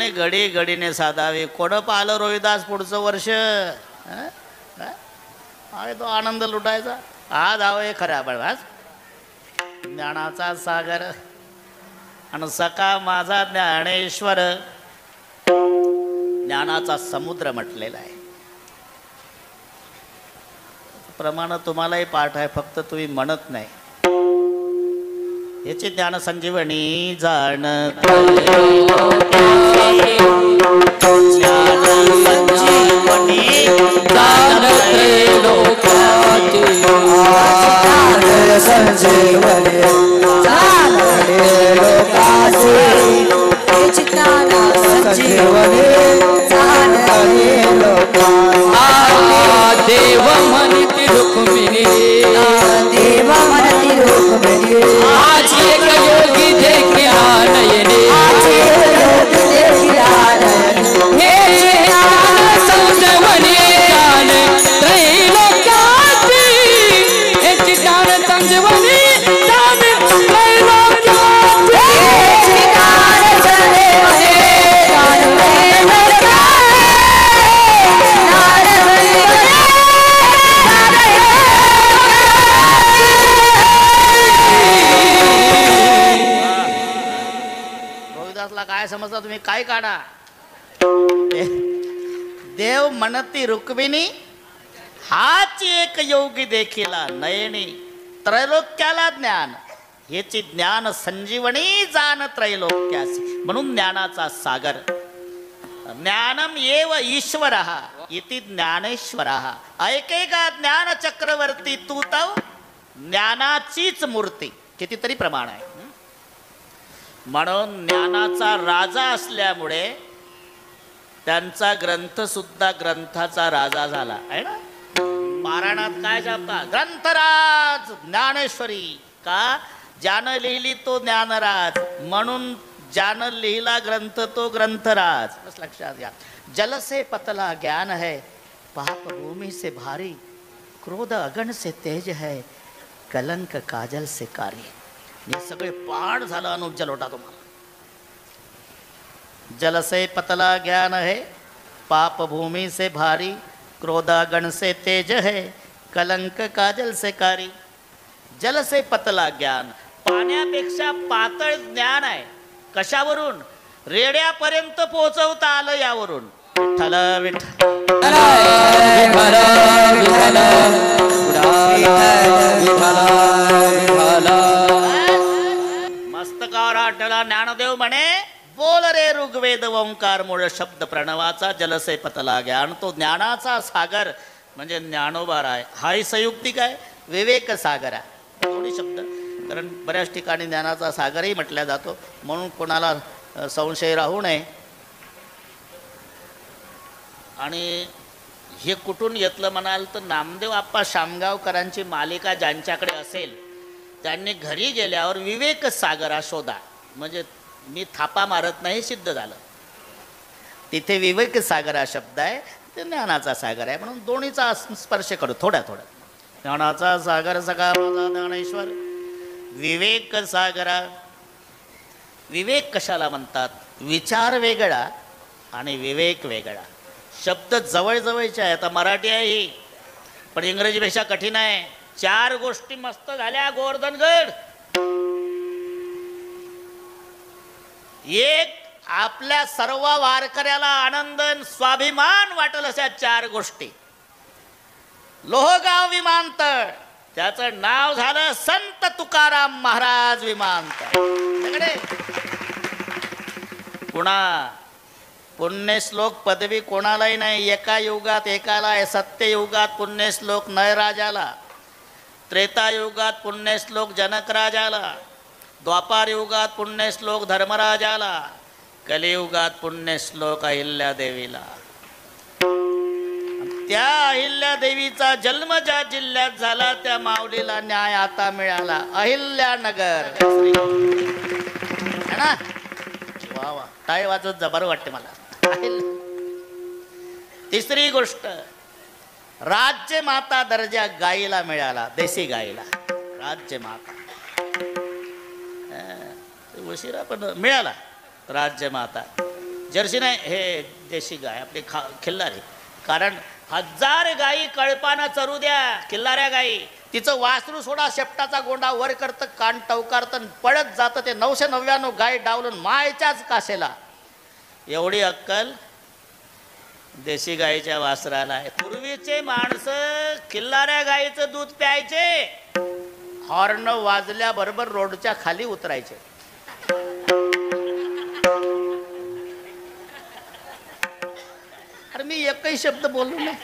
म्हणे घडी घडीने साधावे. कोण पाहिलं रोहिदास पुढचं वर्ष? हं? हं? आहे तो आनंद लुटायचा. आज हवं खऱ्या बळवास ज्ञानाचा सागर आणि सखा माझा ज्ञानेश्वर, ज्ञानाचा समुद्र म्हटलेला आहे. प्रमाण तुम्हालाही पाठ आहे, फक्त तुम्ही म्हणत नाही. याची ज्ञान संजीवनी जाण
संजीवनी
देव म्हणती रुक्मिणी,
देव म्हणती रुक्मिणी,
आज एक योगी देखिला नयने, हे ज्ञान संजीवनी ज्ञान त्रैलोक्याची, हे ज्ञान संजीवनी ज्ञान त्रैलोक्याची.
काय समजता तुम्ही? काय काढा. देव म्हणती रुक्मिणी, हाच एक योगी देखिला नयनी, त्रैलोक्याला ज्ञान, याची ज्ञान संजीवनी जाण त्रैलोक्यासी. म्हणून ज्ञानाचा सागर. ज्ञानम एव ईश्वरः इति ज्ञानेश्वरः. ऐकेका ज्ञान चक्रवर्ती तू तव, ज्ञानाचीच मूर्ती. कितीतरी प्रमाण आहे. म्हणून ज्ञानाचा राजा असल्यामुळे त्यांचा ग्रंथ सुद्धा ग्रंथाचा राजा झाला आहे ना. पारायणात काय जपतात? ग्रंथराज ज्ञानेश्वरी. का? ज्यानं लिहिली तो ज्ञानराज, म्हणून ज्यानं लिहिला ग्रंथ तो ग्रंथराज. बस लक्षात घ्या. जल से पतला ज्ञान है, पाप भूमि से भारी, क्रोध अगण से तेज है, कलंक काजल से कारी. हे सगळे पाठ झालं अनुप जलोटा तुम्हाला. जल से पतला ज्ञान है, पाप भूमि से भारी, क्रोधागण से तेज है, कलंक काजल से कारी. जल से पतला ज्ञान, पाण्यापेक्षा पातळ ज्ञान आहे. कशावरून? रेड्यापर्यंत पोहोचवता आलं यावरून. विठ्ठल विठ्ठल मस्तकावर आठला ज्ञानदेव म्हणे, बोल रे ऋग्वेद ओंकार मूळ शब्द प्रणवाचा, जलसे पतला ज्ञान. तो ज्ञानाचा सागर म्हणजे ज्ञानोबा आहे. हाही संयुक्तिक आहे, विवेक सागर आहे. दोन्ही शब्द, कारण बऱ्याच ठिकाणी ज्ञानाचा सागरही म्हटला जातो. म्हणून कोणाला संशय राहू नये. आणि हे कुठून घेतलं म्हणाल तर नामदेव आप्पा शामगावकरांची मालिका ज्यांच्याकडे असेल त्यांनी घरी गेल्यावर विवेक सागरा शोधा. म्हणजे मी थापा मारत नाही, सिद्ध झालं. तिथे विवेक सागर हा शब्द आहे, ते ज्ञानाचा सागर आहे. म्हणून दोन्हीचा स्पर्श करू थोड्या थोड्या. ज्ञानाचा सागर सखा माझा ज्ञानेश्वर, विवेक सागरा. विवेक कशाला म्हणतात? विचार वेगळा आणि विवेक वेगळा. शब्द जवळजवळचे आहे. आता मराठी आहे ही, पण इंग्रजीपेक्षा कठीण आहे. 4 गोष्टी मस्त झाल्या गोवर्धनगड. एक, आपल्या सर्व वारकऱ्याला आनंद स्वाभिमान वाटेल अशा 4 गोष्टी. लोहगाव विमानतळ, त्याचं नाव झालं संत तुकाराम महाराज विमानतळ. पुन्हा पुण्यश्लोक पदवी कोणालाही नाही. एका युगात एकाला आहे. सत्ययुगात पुण्यश्लोक नयराजाला, त्रेतायुगात पुण्यश्लोक जनकराजाला, द्वापार युगात पुण्यश्लोक धर्मराजाला, कलियुगात पुण्यश्लोक अहिल्यादेवीला. त्या अहिल्यादेवीचा जन्म ज्या जिल्ह्यात झाला त्या माऊलीला न्याय आता मिळाला. अहिल्यानगर है ना. वा वा, टाळी वाजवत जबर वाटते मला. तिसरी गोष्ट, राज्यमाता दर्जा गाईला मिळाला. देशी गाईला राज्यमाता. उशिरा पण मिळाला राज्यमाता. जर्सी नाही, हे देशी गाय आपली खिल्लारी. कारण 1000 गायी कळपाना चरू द्या, खिल्लाऱ्या गायी, तिचं वासरू सोडा, शेपटाचा गोंडा वर करतं, कान टवकारतं, पळत जातं, ते 999 गाय डावलून मायच्याच कासेला. एवढी अक्कल देशी गायीच्या वासराला आहे. पूर्वीचे माणसं खिल्लाऱ्या गायीचं दूध प्यायचे, हॉर्न वाजल्याबरोबर रोडच्या खाली उतरायचे. अरे मी एकही शब्द बोललो नाही,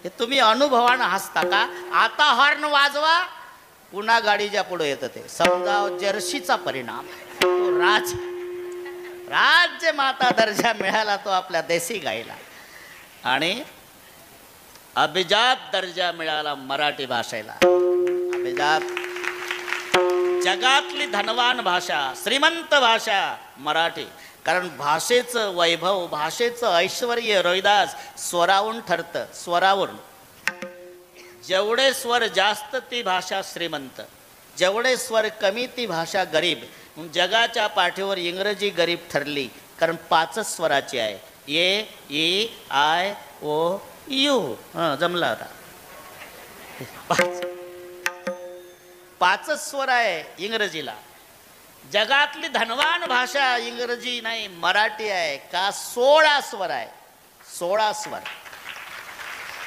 हे तुम्ही अनुभवानं हसता का? आता हॉर्न वाजवा, पुन्हा गाडीच्या पुढे येतं ते. समजा जर्सीचा परिणाम आहे. तो राज्य माता दर्जा मिळाला तो आपल्या देशी गाईला, आणि अभिजात दर्जा मिळाला मराठी भाषेला. अभिजात, जगातली धनवान भाषा, श्रीमंत भाषा मराठी. कारण भाषेचं वैभव, भाषेचं ऐश्वर रविदास स्वरावून ठरतं. स्वरावरून जेवढे स्वर जास्त ती भाषा श्रीमंत, जेवढे स्वर कमी ती भाषा गरीब. जगाच्या पाठीवर इंग्रजी गरीब ठरली, कारण 5च स्वराची आहे. ए, ई, आय, ओ, यू. जमला होता. 5च स्वर आहे इंग्रजीला. जगातली धनवान भाषा इंग्रजी नाही, मराठी आहे. का? 16 स्वर आहे. 16 स्वर.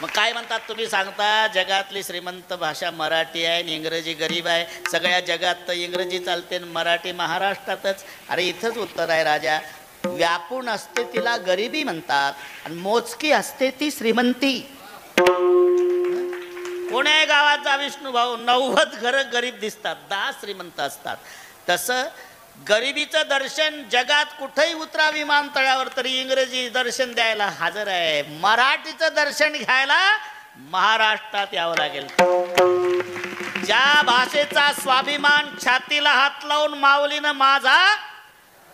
मग काय म्हणतात तुम्ही? सांगता जगातली श्रीमंत भाषा मराठी आहे आणि इंग्रजी गरीब आहे. सगळ्या जगात तर इंग्रजी चालते आणि मराठी महाराष्ट्रातच. अरे इथंच उत्तर आहे राजा. व्यापून असते तिला गरिबी म्हणतात, आणि मोजकी असते ती श्रीमंती. कोण्या गावात जा विष्णू भाऊ, 90 घरं गरीब दिसतात, 10 श्रीमंत असतात. तसं गरिबीचं दर्शन जगात कुठेही उतरा विमानतळावर तरी इंग्रजी दर्शन द्यायला हजर आहे. मराठीचं दर्शन घ्यायला महाराष्ट्रात यावं लागेल. ज्या भाषेचा स्वाभिमान छातीला हात लावून माऊलीनं माझा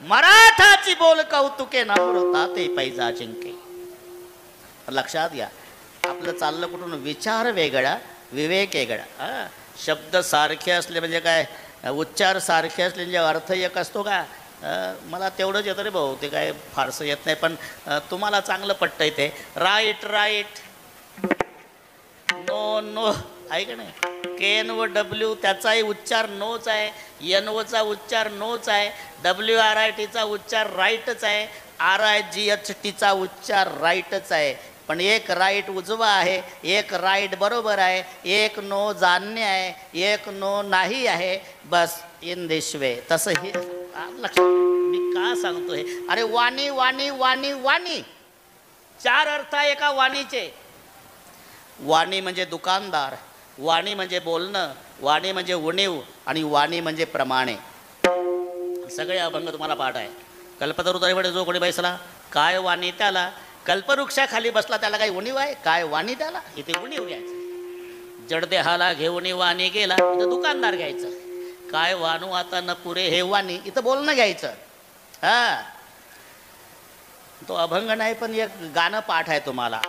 मराठाची बोल कौतुके नम्रता ते पैजा जिंके. लक्षात घ्या, आपलं चाललं कुठून? विचार वेगळा, विवेक वेगळा. शब्द सारखे असले म्हणजे काय, उच्चार सारखे असले म्हणजे अर्थ एक असतो का? मला तेवढंच येतं रे भाऊ, ते काय फारसं येत नाही, पण तुम्हाला चांगलं पटतंय ते. राईट राईट, नो नो आहे का नाही? केन व डब्ल्यू त्याचाही उच्चार नोच आहे, एन ओचा उच्चार नोच आहे, WRITचा उच्चार राईटच आहे, RIGHTचा उच्चार राईटच आहे. पण एक राईट उजवा आहे, एक राईट बरोबर आहे, एक नो जाणणे आहे, एक नो नाही आहे. बस इन दिस वे. तसं हे लक्षात मी का सांगतोय? अरे वाणी वाणी वाणी वाणी, 4 अर्थ आहे एका वाणीचे. वाणी म्हणजे दुकानदार, वाणी म्हणजे बोलणं, वाणी म्हणजे उणीव, आणि वाणी म्हणजे प्रमाणे. सगळे अभंग तुम्हाला पाठ आहे. कल्पतरुताईकडे जो कोणी बैसला, काय वाणी त्याला. कल्पवृक्षाखाली बसला त्याला काही उणीव आहे? काय वाणी त्याला. इथे उणीव घ्यायचं. जडदेहाला घेऊन वाणी गेला, इथं दुकानदार घ्यायचं. काय वाणू आता न पुरे हे वाणी, इथं बोलणं घ्यायचं. हा, तो अभंग नाही पण एक गाणं पाठ आहे तुम्हाला.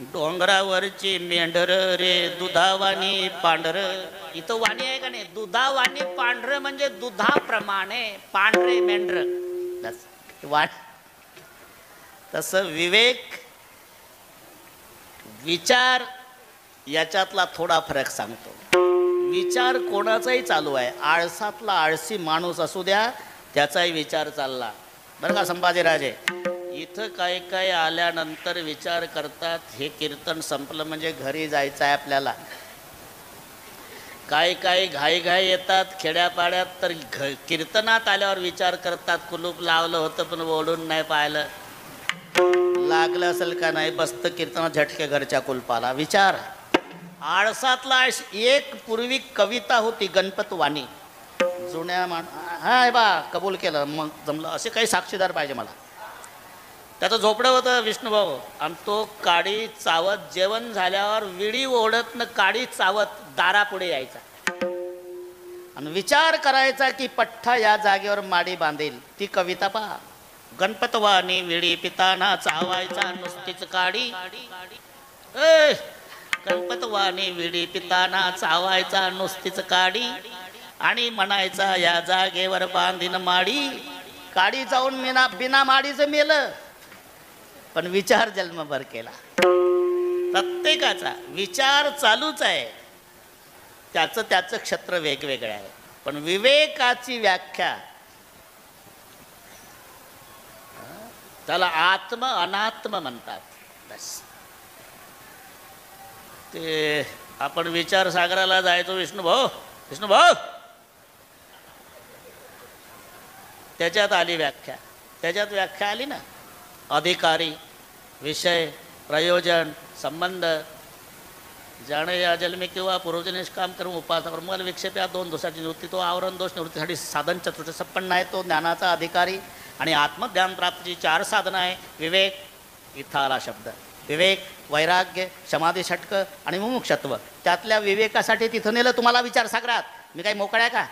डोंगरावरची मेंढर रे दुधावानी पांढर. इथं वाणी आहे का नाही? दुधावानी पांढर म्हणजे दुधाप्रमाणे पांढरे मेंढर. वाणी. तसं विवेक, विचार याच्यातला थोडा फरक सांगतो. विचार कोणाचाही चालू आहे. आळसातला आळसी माणूस असू द्या, त्याचाही विचार चालला बरं का संभाजीराजे. इथं काही काही आल्यानंतर विचार करतात, हे कीर्तन संपलं म्हणजे घरी जायचं आहे आपल्याला. काही काही घाई येतात खेड्यापाड्यात, तर कीर्तनात आल्यावर विचार करतात, कुलूप लावलं होतं पण ओढून नाही पाहिलं, लागलं असेल का नाही, बसतं कीर्तनात झटके घरच्या कुलपाला. विचार आळसातला. एक पूर्वी कविता होती गणपत वाणी, जुन्या हा बा कबूल केलं, मग जमलं. असे काही साक्षीदार पाहिजे मला. त्याचं झोपडं होतं विष्णूभाऊ, आणि तो काडी चावत जेवण झाल्यावर विडी ओढत न काडी चावत दारापुढे यायचा आणि विचार करायचा की पठ्ठा या जागेवर माडी बांधेल. ती कविता पहा. गणपतवाणी विडी पिताना चावायचा नुसतीच काडी. गणपतवाणी विडी पिताना चावायचा नुसतीच काडी. आणि म्हणायचा या जागेवर बांधीन माडी, काडी जाऊन बिना माडीचं मेलं, पण विचार जन्मभर केला. प्रत्येकाचा विचार चालूच आहे, त्याचं क्षेत्र वेगवेगळं आहे. पण विवेकाची व्याख्या त्याला आत्म अनात्म म्हणतात. बस ते आपण विचार सागराला जायचो, विष्णू भाऊ त्याच्यात आली व्याख्या. त्याच्यात व्याख्या आली ना, अधिकारी, विषय, प्रयोजन, संबंध, जाणे या जन्मे किंवा पूर्वजनेश काम करून उपासना करून मला विक्षेप या 2 दोषाची निवृत्ती, तो आवरण दोष निवृत्तीसाठी साधन चतुर्थ संपन्न आहे, तो ज्ञानाचा अधिकारी. आणि आत्मज्ञान प्राप्तीची 4 साधनं आहे. विवेक, इथं आला शब्द विवेक, वैराग्य, समाधी षटक आणि मुमुक्षत्व. त्यातल्या विवेकासाठी तिथं नेलं तुम्हाला विचार सागरात. मी काही मोकळ्या का?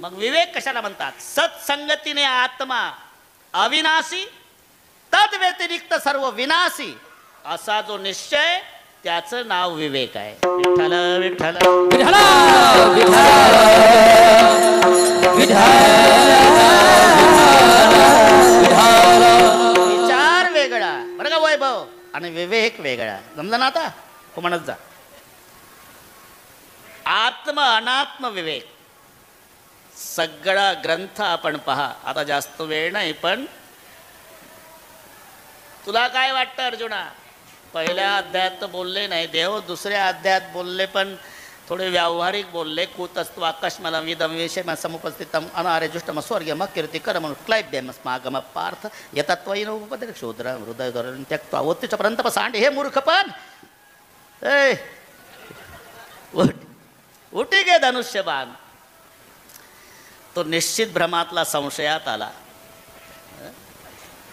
मग विवेक कशाला म्हणतात? सत्संगतीने आत्मा अविनाशी, तद व्यतिरिक्त सर्व विनाशी असा जो निश्चय, त्याचं नाव विवेक आहे. विठ्ठल विठ्ठल
विठ्ठल
विचार वेगळा बरं का वैभव, आणि विवेक वेगळा. जमलं ना आता? हो म्हणत जा. आत्म अनात्म विवेक सगळा ग्रंथ आपण पहा. आता जास्त वेळ नाही, पण तुला काय वाटतं अर्जुना? पहिल्या अध्यायात तर बोलले नाही देव, दुसऱ्या अध्यायात बोलले, पण थोडे व्यावहारिक बोलले. कुतस्तु आकाशमला विदम विषय समुपस्थितम अनार्यजुष्टम स्वर्गम कीर्ती करम क्लैब्यम स्मागम पार्थ यतत्वयीन उपपदे क्षुद्र हृदय धरण त्यक्त्वा उत्तिष्ठ परंतप सांडे. हे मूर्खपण, ए उठी गे धनुष्यबाण. तो निश्चित भ्रमातला संशयात आला.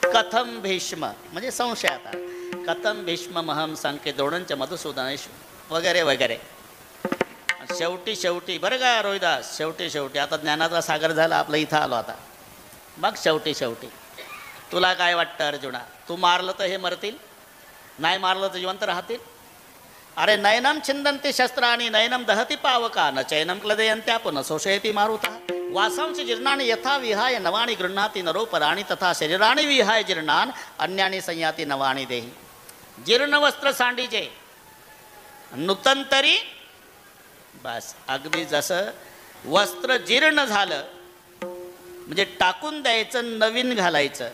कथम भीष्म म्हणजे संशयात आला. कथम भीष्म महम संके द्रोणंच मधुसूदनेश वगैरे वगैरे. शेवटी बरं का रोहिदास, शेवटी आता ज्ञानाचा सागर झाला आपलं, इथं आलो आता. मग शेवटी तुला काय वाटतं अर्जुना? तू मारलं तर हे मरतील, नाही मारलं तर जिवंत राहतील. अरे नयनम छिंदन्ति शस्त्राणि नयनम दहति पावका न चैनम क्लदयन्त्या पुनः शोषयति मारुतः वासांसि जीर्णानि यथा विहाय नवानि गृह्णाति नरोपराणि तथा शरीराणि विहाय जीर्णान अन्यानि संयाति नवानि देहि. जीर्ण वस्त्र सांडीचे, नूतन तरी बस. अगदी जसं वस्त्र जीर्ण झालं म्हणजे टाकून द्यायचं, नवीन घालायचं,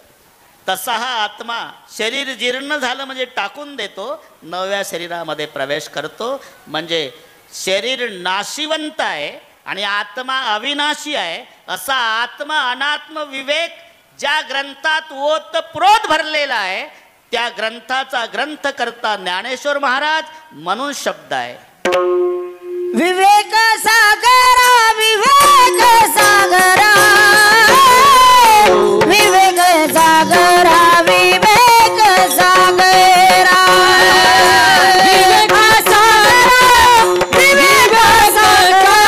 तसा हा आत्मा शरीर जीर्ण झालं म्हणजे टाकून देतो, नव्या शरीरामध्ये प्रवेश करतो. म्हणजे शरीर नाशिवंत आहे आणि आत्मा अविनाशी आहे. असा आत्मा अनात्म विवेक ज्या ग्रंथात ओतप्रोत भरलेला आहे, त्या ग्रंथाचा ग्रंथकर्ता ज्ञानेश्वर महाराज म्हणून शब्द आहे.
विवेक सागरा विवेक सागरा विवेक सागरा विवेक सागरा विवेक सागरा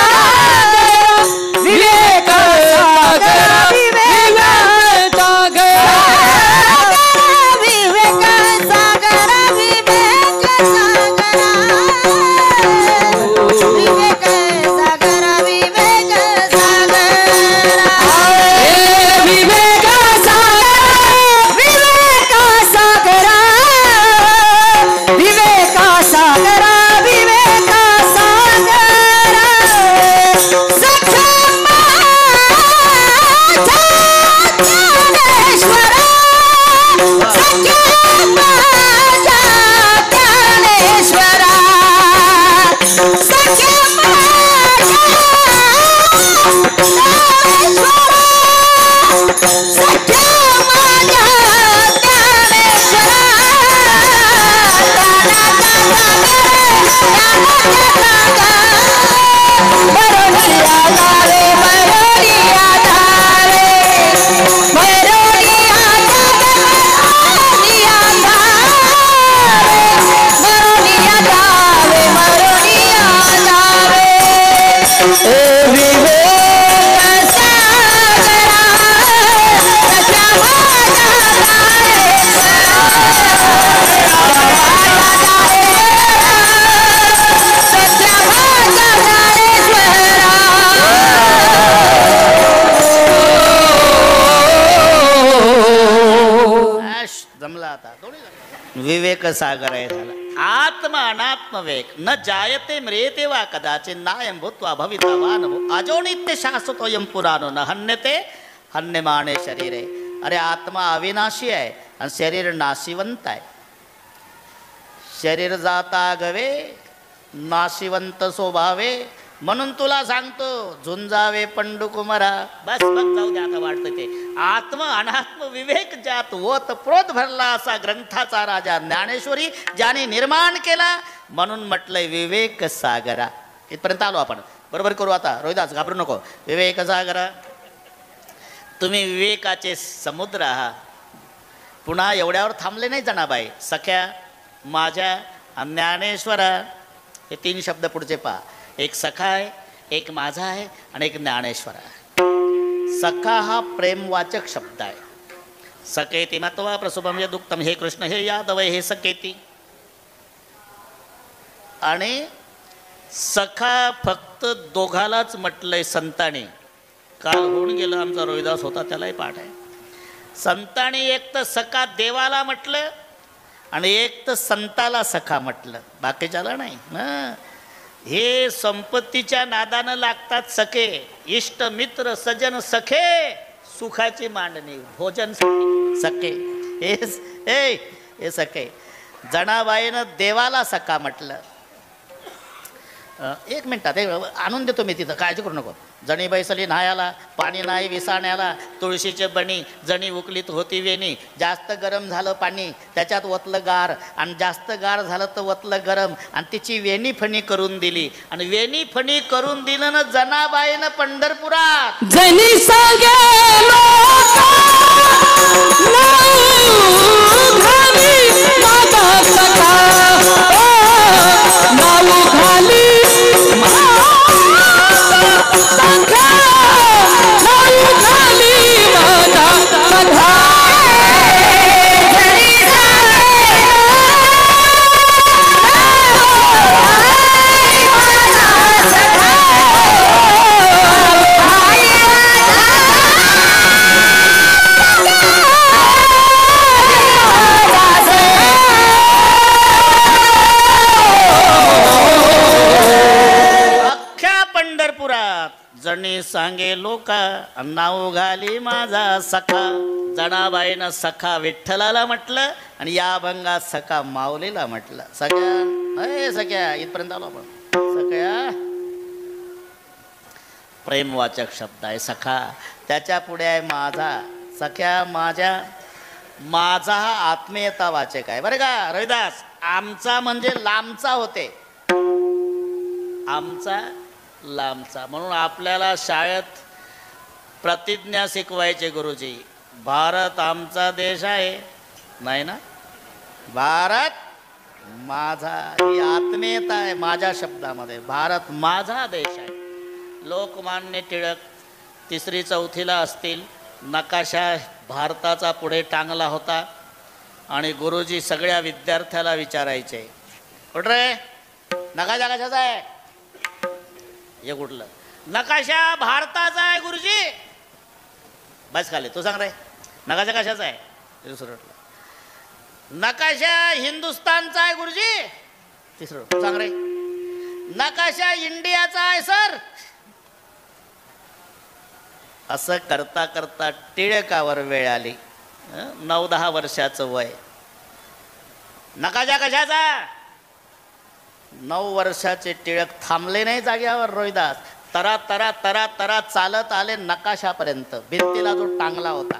विवेक सागरा विवेक सागरा विवेक सागरा विवेक सागरा विवेक सागरा विवेक सागरा
विवेक सागर आहे झाला. आत्म अनात्म वेक न जायते म्रियते वा कदाचित नायम भूत्वा भविता वा न अजो नित्य शाश्वतोयम पुराणो न हन्यते हन्यमाने शरीरे. अरे आत्मा अविनाशी आहे आणि शरीर नाशिवंत आहे. शरीर जाता गवे नाशिवंत स्वभावे. म्हणून तुला सांगतो झुंजावे पंडुकुमारा. बस बस जाऊ दे आता वाटतं ते. आत्म अनात्म विवेक ज्यात ओत प्रोत भरला असा ग्रंथाचा राजा ज्ञानेश्वरी ज्याने निर्माण केला म्हणून म्हटलंय विवेक सागरा. इथपर्यंत आलो आपण. बरोबर करू आता. रोहिदास घाबरू नको. विवेक सागरा तुम्ही विवेकाचे समुद्र आहात. पुन्हा एवढ्यावर थांबले नाही जनाबाई. सख्या माझ्या ज्ञानेश्वरा हे 3 शब्द पुढचे पहा. एक सखा आहे, एक माझा आहे आणि एक ज्ञानेश्वर आहे. सखा हा प्रेमवाचक शब्द आहे. सकेती मत्वा प्रसुभम यदुक्तम हे कृष्ण हे यादव हे सकेती. आणि सखा फक्त दोघालाच म्हटलंय संतांनी. काल होऊन गेलं आमचा रोहिदास होता त्यालाही पाठ आहे. संतांनी एक तर सखा देवाला म्हटलं आणि एक तर संताला सखा म्हटलं. बाकीच्याला नाही ना. हे संपत्तीच्या नादानं लागतात सखे. इष्ट मित्र सजन सखे सुखाची मांडणी भोजन सखे. हे सखे. जनाबाईनं देवाला सखा म्हटलं. 1 मिनिटात आणून देतो मी तिथं काळजी करू नको. जणी बैसली न्हायाला पाणी नाही विसाण्याला तुळशीचे बणी जणी उकलीत होती वेणी. जास्त गरम झालं पाणी त्याच्यात ओतलं गार आणि जास्त गार झालं तर ओतलं गरम आणि तिची वेणी फणी करून दिली. आणि वेणी फणी करून दिलं ना जनाबाईनं पंढरपुरात.
जनी सांगे
जणी सांगे लोका नाव घाली माझा सखा. जनाबाईनं सखा विठ्ठलाला म्हटलं आणि या अभंगात सखा माऊलीला म्हटलं. सख्या सख्या इथपर्यंत आलो आपण. सख्या प्रेमवाचक शब्द आहे सखा. त्याच्या पुढे आहे माझा. सख्या माझ्या. माझा हा आत्मीयता वाचक आहे बरं का रविदास. आमचा म्हणजे लांबचा होते. आमचा लांबचा. म्हणून आपल्याला शाळेत प्रतिज्ञा शिकवायचे गुरुजी. भारत आमचा देश आहे नाही ना. भारत माझा ही आत्मीयता आहे माझ्या शब्दामध्ये. भारत माझा देश आहे. लोकमान्य टिळक 3री 4थीला असतील. नकाशा भारताचा पुढे टांगला होता आणि गुरुजी सगळ्या विद्यार्थ्याला विचारायचे कुठ रे नकाशा कशाचा आहे. हे कुठलं नकाशा भारताचा आहे गुरुजी. बस खाली तू सांग रे नकाशा कशाचा आहे. दुसरं नकाशा हिंदुस्थानचा आहे गुरुजी. तिसरं तू सांग रे नकाशा इंडियाचा आहे सर. असं करता करता टिळकावर वेळ आली. 9-10 वर्षाचं वय. नकाशा कशाचा. 9 वर्षाचे टिळक थांबले नाही जाग्यावर रोहिदास. तरा तरा तरा तरा चालत आले नकाशापर्यंत. भिंतीला जो टांगला होता.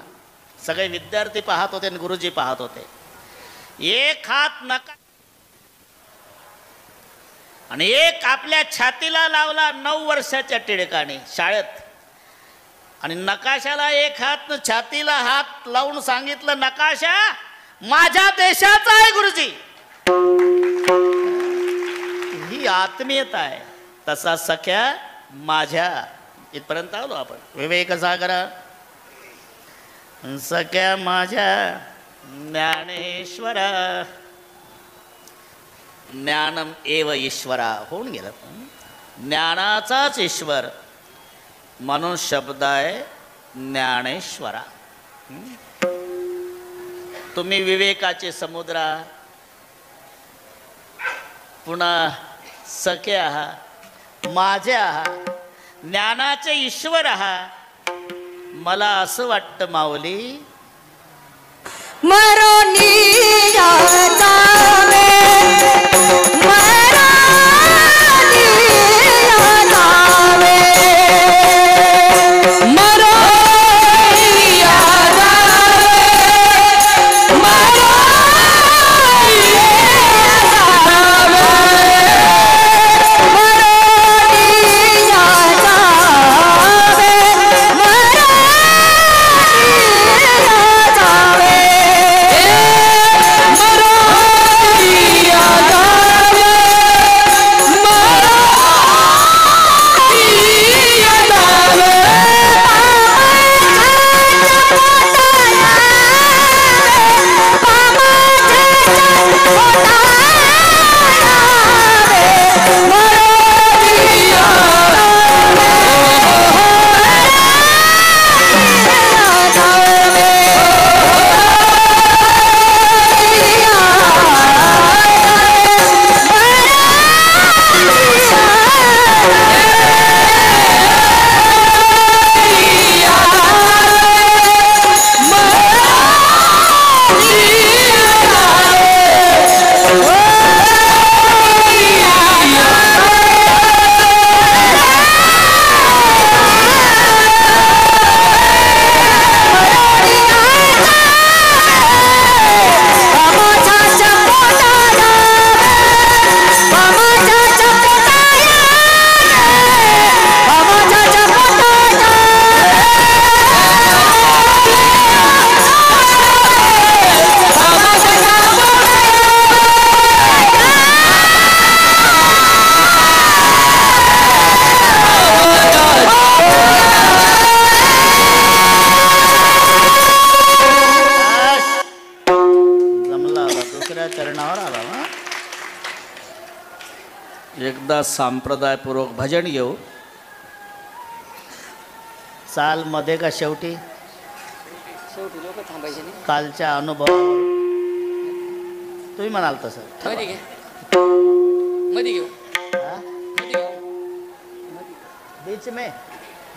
सगळे विद्यार्थी पाहत होते आणि गुरुजी पाहत होते. एक हात नका आणि एक आपल्या छातीला लावला 9 वर्षाच्या टिळकाने शाळेत. आणि नकाशाला एक हात छातीला हात लावून सांगितलं नकाशा माझ्या देशाचा आहे गुरुजी. ही आत्मीयता आहे. तसा सख्या माझ्या. इथपर्यंत आलो आपण. विवेक सागरा सख्या माझ्या ज्ञानेश्वरा. ज्ञानम एव ईश्वरा होऊन गेलं. ज्ञानाचाच ईश्वर म्हणून शब्द आहे ज्ञानेश्वरा. तुम्ही विवेकाचे समुद्र आहात, पुन्हा सखे आहात, माझे आहात, ज्ञानाचे ईश्वर आहात. मला असं वाटतं माऊली,
मरोनी जावे मरोनी जावे
मरोनी जावे मरोनी
एकदा संप्रदायपूर्वक भजन घेऊ. चाल मध्ये का शेवटी कालच्या अनुभव तुम्ही म्हणाल तसं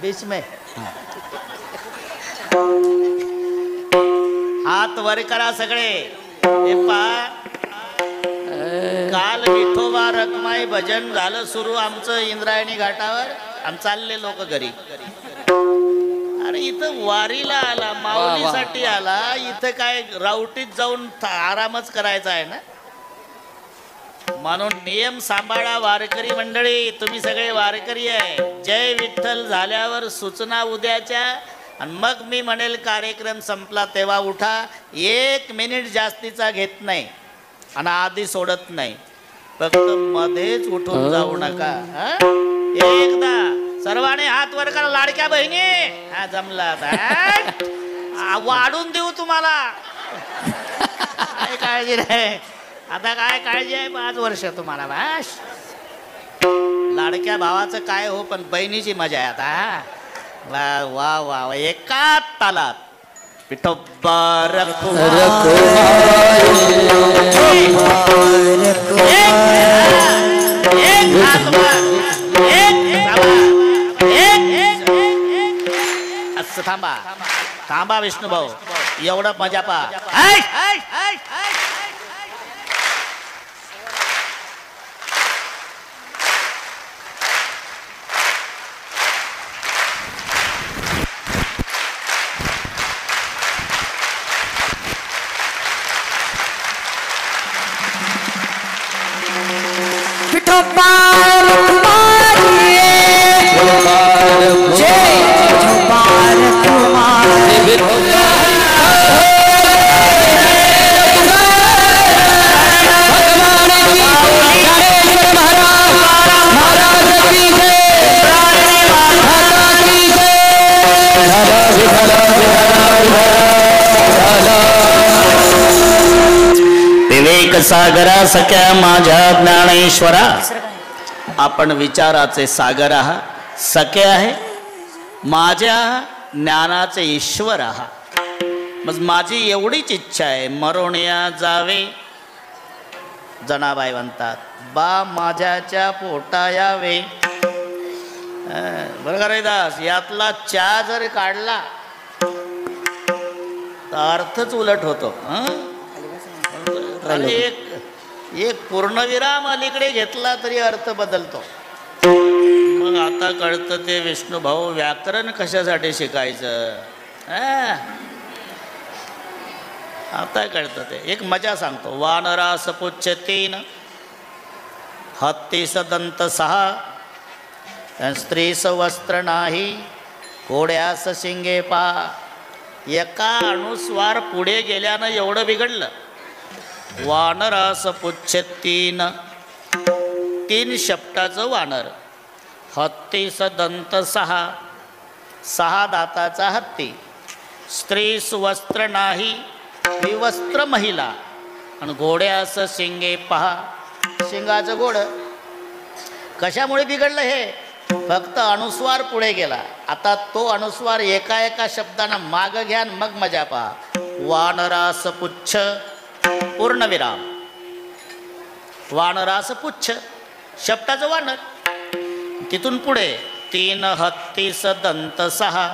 बीच में हात वर करा सगळे. हे पहा, काल विठोबा रखमाई भजन झालं सुरू आमचं इंद्रायणी घाटावर. आम चालले लोक घरी. अरे इथं वारीला आला, माऊलीसाठी आला, इथं काय रावटीत जाऊन आरामच करायचा आहे ना. म्हणून नियम सांभाळा वारकरी मंडळी. तुम्ही सगळे वारकरी आहे. जय विठ्ठल झाल्यावर सूचना उद्याच्या, आणि मग मी म्हणेल कार्यक्रम संपला तेव्हा उठा. 1 मिनिट जास्तीचा घेत नाही आणि आधी सोडत नाही. फक्त मध्येच उठून जाऊ नका. एकदा सर्वांनी हात वर करा. लाडक्या बहिणी, हा जमला वाढून देऊ तुम्हाला. काय काळजी नाही आता. काय काळजी आहे? 5 वर्ष तुम्हाला बाश. लाडक्या भावाचं काय हो, पण बहिणीची मजा आहे आता. वा वा वा, एका तालात विठोबा असं थांबा थांबा विष्णू भाऊ, एवढं मजा पा. विवेक सागरा सख्या माझ्या ज्ञानेश्वरा. आपण विचाराचे सागर आहात, सखे आहे माझ्या ज्ञानाचे ईश्वर आहात. मग माझी एवढीच इच्छा आहे मरोण्या जावे. जनाबाई म्हणतात बा माझ्याच्या पोटा यावे. बरं का रविदास, यातला चा जर काढला तर अर्थच उलट होतो. आणि एक पूर्णविराम अलीकडे घेतला तरी अर्थ बदलतो. मग आता कळतं ते विष्णू भाऊ व्याकरण कशासाठी शिकायचं. आता कळतं ते. एक मजा सांगतो. वानरास पुच्छ 3, हत्तीस दंत 6, स्त्रीस वस्त्र नाही, घोड्यास शिंगे पा. एका अनुस्वार पुढे गेल्यानं एवढं बिघडलं. वानरास पुच्छ 3, 3 शब्दाचं वानर. हत्तीस दंत 6, 6 दाताचा हत्ती. स्त्रीस वस्त्र नाही, विवस्त्र महिला. आणि घोड्यास शिंगे पहा, शिंगाचं घोडं. कशामुळे बिघडलं हे? फक्त अनुस्वार पुढे गेला. आता तो अनुस्वार एका एका शब्दानं माग घ्या मग मजा पहा. वानरास पुच्छ पूर्णविराम. वानरास पुच्छ शब्दाचं वानर. तिथून पुढे 3 हत्तीस दंत 6.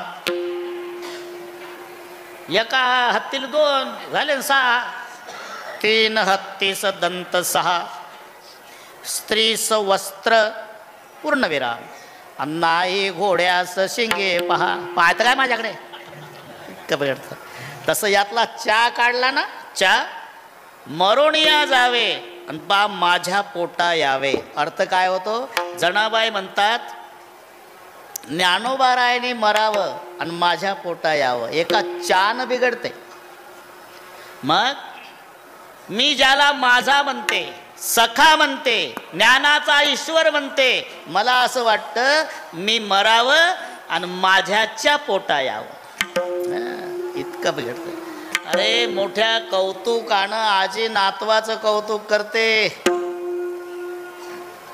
एका हत्तीला 2 झाले 6. 3 हत्तीस दंत 6. स्त्रीस वस्त्र पूर्णविराम. नाही घोड्यास शिंगे पहा. पाहतं काय माझ्याकडे कबडतं. तसं यातला चा काढला ना, चा मरोणिया जावे आणि बा माझ्या पोटा यावे. अर्थ काय होतो? जनाबाई म्हणतात ज्ञानोबारायने मरावं आणि माझ्या पोटा यावं. एका चान बिघडते. मग मी ज्याला माझा म्हणते, सखा म्हणते, ज्ञानाचा ईश्वर म्हणते, मला असं वाटतं मी मरावं आणि माझ्याच्या पोटा यावं. इतकं बिघडतं. अरे मोठ्या कौतुकानं आजी नातवाचं कौतुक करते,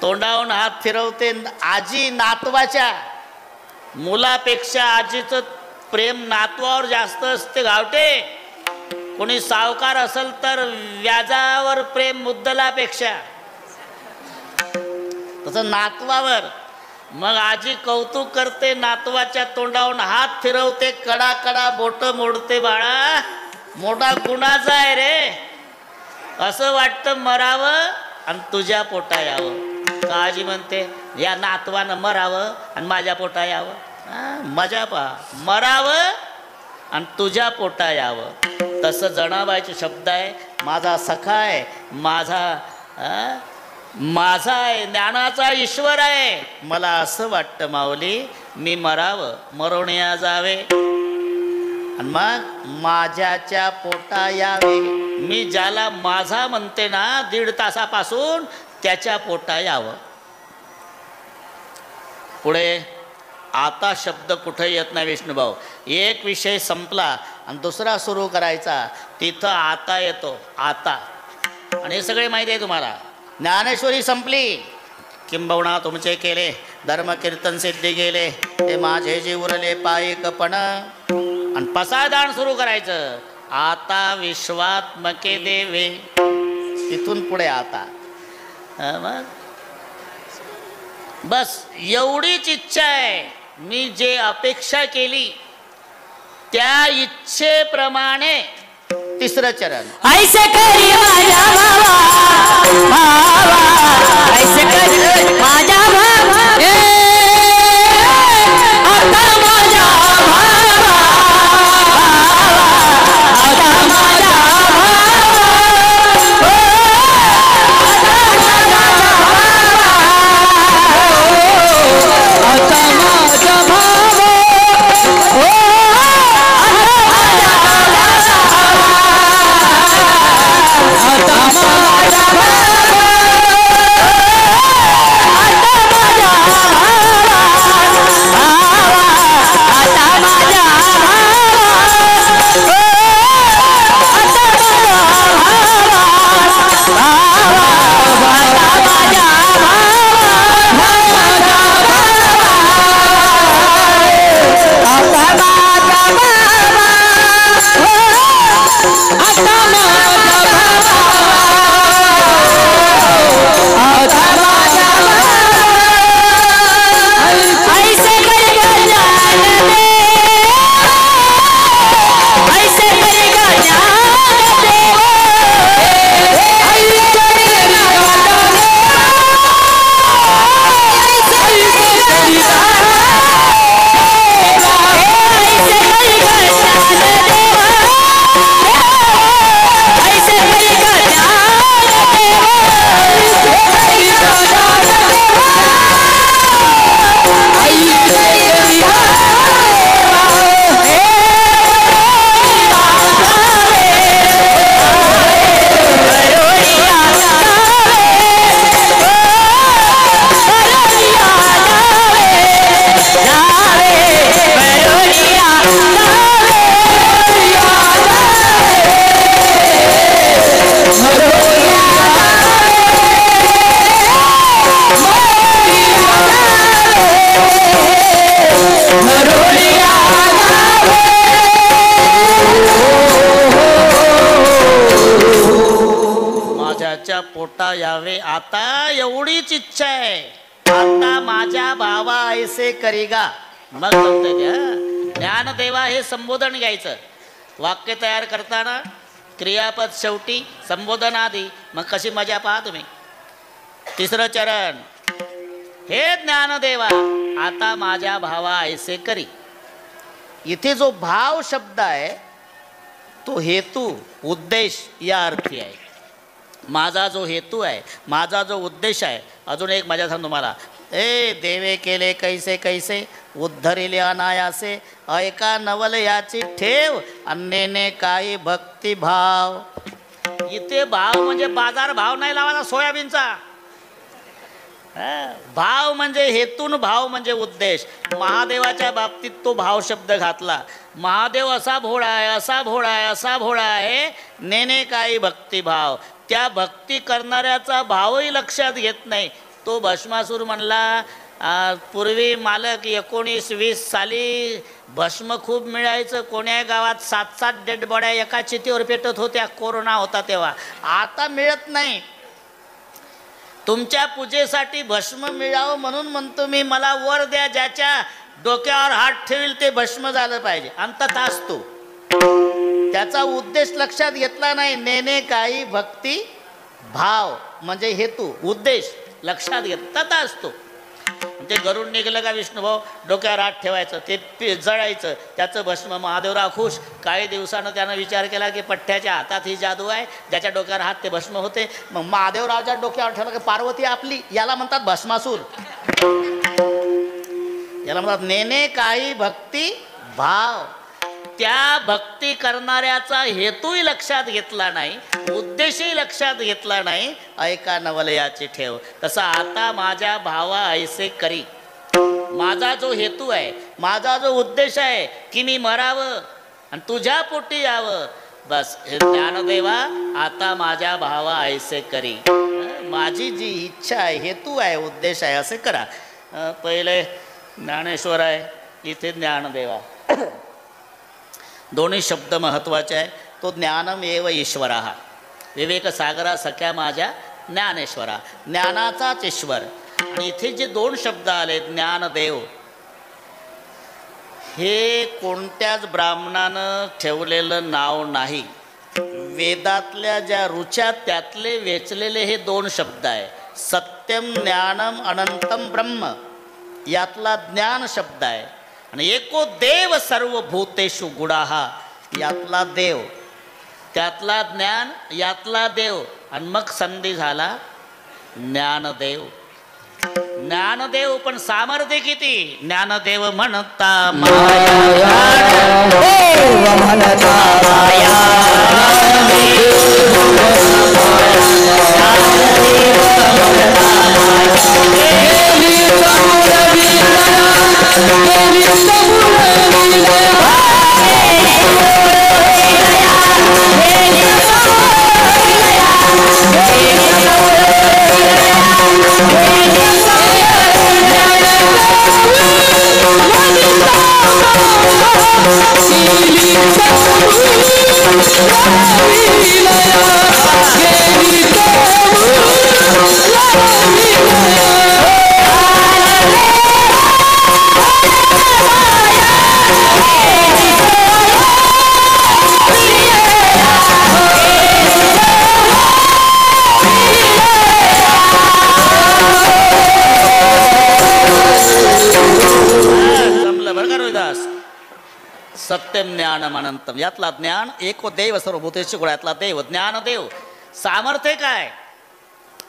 तोंडावून हात फिरवते. आजी नातवाच्या मुलापेक्षा आजीचं प्रेम नातवावर जास्त असते गावटे. कोणी सावकार असेल तर व्याजावर प्रेम मुद्दलापेक्षा, तसं नातवावर. मग आजी कौतुक करते, नातवाच्या तोंडावरून हात फिरवते, कडा कडा बोट मोडते. बाळा मोठा गुणाचा आहे रे, असं वाटतं मरावं आणि तुझ्या पोटा यावं. आजी म्हणते या नातवानं मरावं आणि माझ्या पोटा यावं. मजा पहा. मरावं आणि तुझ्या पोटा यावं. तसं जनाबाईचे शब्द आहे. माझा सखा आहे, माझा आहे, ज्ञानाचा ईश्वर आहे. मला असं वाटतं माऊली मी मरावं, मरोण्या जावे आणि मग माझ्याच्या पोटा यावे. मी ज्याला माझा म्हणते ना 1.5 तासापासून, त्याच्या पोटा यावं. पुढे आता शब्द कुठे येत नाही विष्णुभाऊ. एक विषय संपला आणि दुसरा सुरू करायचा, तिथं आता येतो. आता. आणि हे सगळे माहिती आहे तुम्हाला. ज्ञानेश्वरी संपली, किंबहुना तुमचे केले धर्म कीर्तन सिद्धी गेले, ते माझे जे उरले पायिकपण. आणि पसायदान सुरू करायचं. आता विश्वात्मके देवे. तिथून पुढे आता. मग बस एवढीच इच्छा आहे. मी जे अपेक्षा केली त्या इच्छेप्रमाणे 3रं चरण.
ऐसे करी माझ्या भावा, भावा ऐसे करी माझ्या भावा. आता माझ्या भावा, आता माझ्या आता
याच्या पोटा यावे आता एवढीच इच्छा आहे. आता माझ्या भावा ऐसे करीगा. मग जमतंय. ज्ञानदेवा हे संबोधन घ्यायचं. वाक्य तयार करताना क्रियापद शेवटी, संबोधन आधी, मग कशी मजा पहा तुम्ही. तिसरं चरण, हे ज्ञानदेवा आता माझ्या भावा ऐसे करी. इथे जो भाव शब्द आहे तो हेतू उद्देश या अर्थी आहे. माझा जो हेतू आहे, माझा जो उद्देश आहे. अजून एक मजा सांग तुम्हाला. ए देवे केले कैसे कैसे उद्धरिले अनायासे ऐका नवल याची ठेव अन्येने काही भक्तिभाव. इथे भाव म्हणजे बाजार भाव नाही लावायचा सोयाबीनचा. भाव म्हणजे हेतून, भाव म्हणजे उद्देश. महादेवाच्या बाबतीत तो भाव शब्द घातला. महादेव असा भोळा आहे, असा भोळा आहे, असा भोळा आहे. नेने काही भक्तिभाव. त्या भक्ती करणाऱ्याचा भावही लक्षात घेत नाही. तो भस्मासूर म्हणला, पूर्वी मालक 19-20 साली भस्म खूप मिळायचं. कोण्या गावात 7-7 डेड बॉड्या एका चितीवर पेटत होत्या. कोरोना होता तेव्हा. आता मिळत नाही. तुमच्या पूजेसाठी भस्म मिळावं म्हणून म्हणतो मी, मला वर द्या. ज्याच्या डोक्यावर हात ठेवील ते भस्म झालं पाहिजे. अंततः असतो. त्याचा उद्देश लक्षात घेतला नाही. नेने काही भक्ती भाव म्हणजे हेतू, उद्देश लक्षात घेतला असतो. ते गरुड निघलं का विष्णुभाऊ डोक्यावर हात ठेवायचं, ते जळायचं, त्याचं भस्म. महादेवराव खुश. काही दिवसानं त्यानं विचार केला की पठ्ठ्याच्या हातात ही जादू आहे, ज्याच्या डोक्यावर हात ते भस्म होते. मग महादेवरावच्या डोक्यावर ठेवलं की पार्वती आपली. याला म्हणतात भस्मासूर. याला म्हणतात नेने काही भक्ती भाव. त्या भक्ती करणाऱ्याचा हेतूही लक्षात घेतला नाही, उद्देशही लक्षात घेतला नाही. ऐका नवल याची ठेव. तसा आता माझ्या भावा ऐसे करी. माझा जो हेतू आहे, माझा जो उद्देश आहे की मी मरावं आणि तुझ्या पोटी यावं, बस हे ज्ञानदेवा आता माझ्या भावा ऐसे करी. माझी जी इच्छा आहे, हेतू आहे, उद्देश आहे, असे करा. पहिले ज्ञानेश्वर आहे, इथे ज्ञानदेवा. दोन्ही शब्द महत्त्वाचे आहे. तो ज्ञानमेव ईश्वरा. विवेक सागरा सख्या माझ्या ज्ञानेश्वरा. ज्ञानाचाच ईश्वर. आणि इथे जे दोन शब्द आले ज्ञानदेव, हे कोणत्याच ब्राह्मणानं ठेवलेलं नाव नाही. वेदातल्या ज्या ऋचा त्यातले वेचलेले हे दोन शब्द आहे. सत्यम ज्ञानम अनंतम ब्रह्म यातला ज्ञान शब्द आहे. आणि एको देव सर्वभूतेषु गुणाहा यातला देव, त्यातला ज्ञान, यातला देव. आणि मग संधी झाला ज्ञानदेव. ज्ञानदेव पण सामर्थ्य किती. ज्ञानदेव म्हणता माया म्हणता माया सत्यम ज्ञानम अनंतम यातला ज्ञान, एको देव सर्वभूतेषु गुणातला देव. ज्ञानदेव सामर्थ्य काय.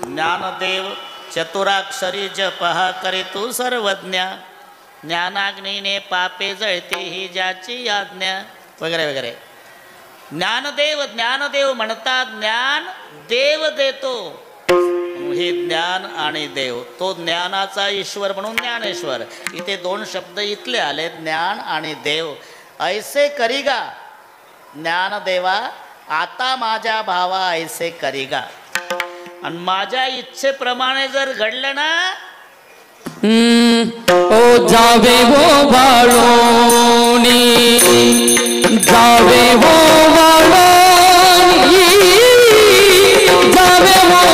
ज्ञानदेव चतुराक्षरी जपहा करे तू सर्वज्ञ. ज्ञानाग्नीने पापे जळते ही ज्याची आज्ञा वगैरे वगैरे. ज्ञानदेव, ज्ञानदेव म्हणतात ज्ञान देव देतो. हे ज्ञान आणि देव, तो ज्ञानाचा ईश्वर म्हणून ज्ञानेश्वर. इथे दोन शब्द इथले आले, ज्ञान आणि देव. ऐसे करीगा. ज्ञानदेवा आता माझ्या भावा ऐसे करीगा. आणि माझ्या इच्छेप्रमाणे जर घडलं ना,
ओ जावे वो बाळोनी, जावे वो बाळोनी, जावे वो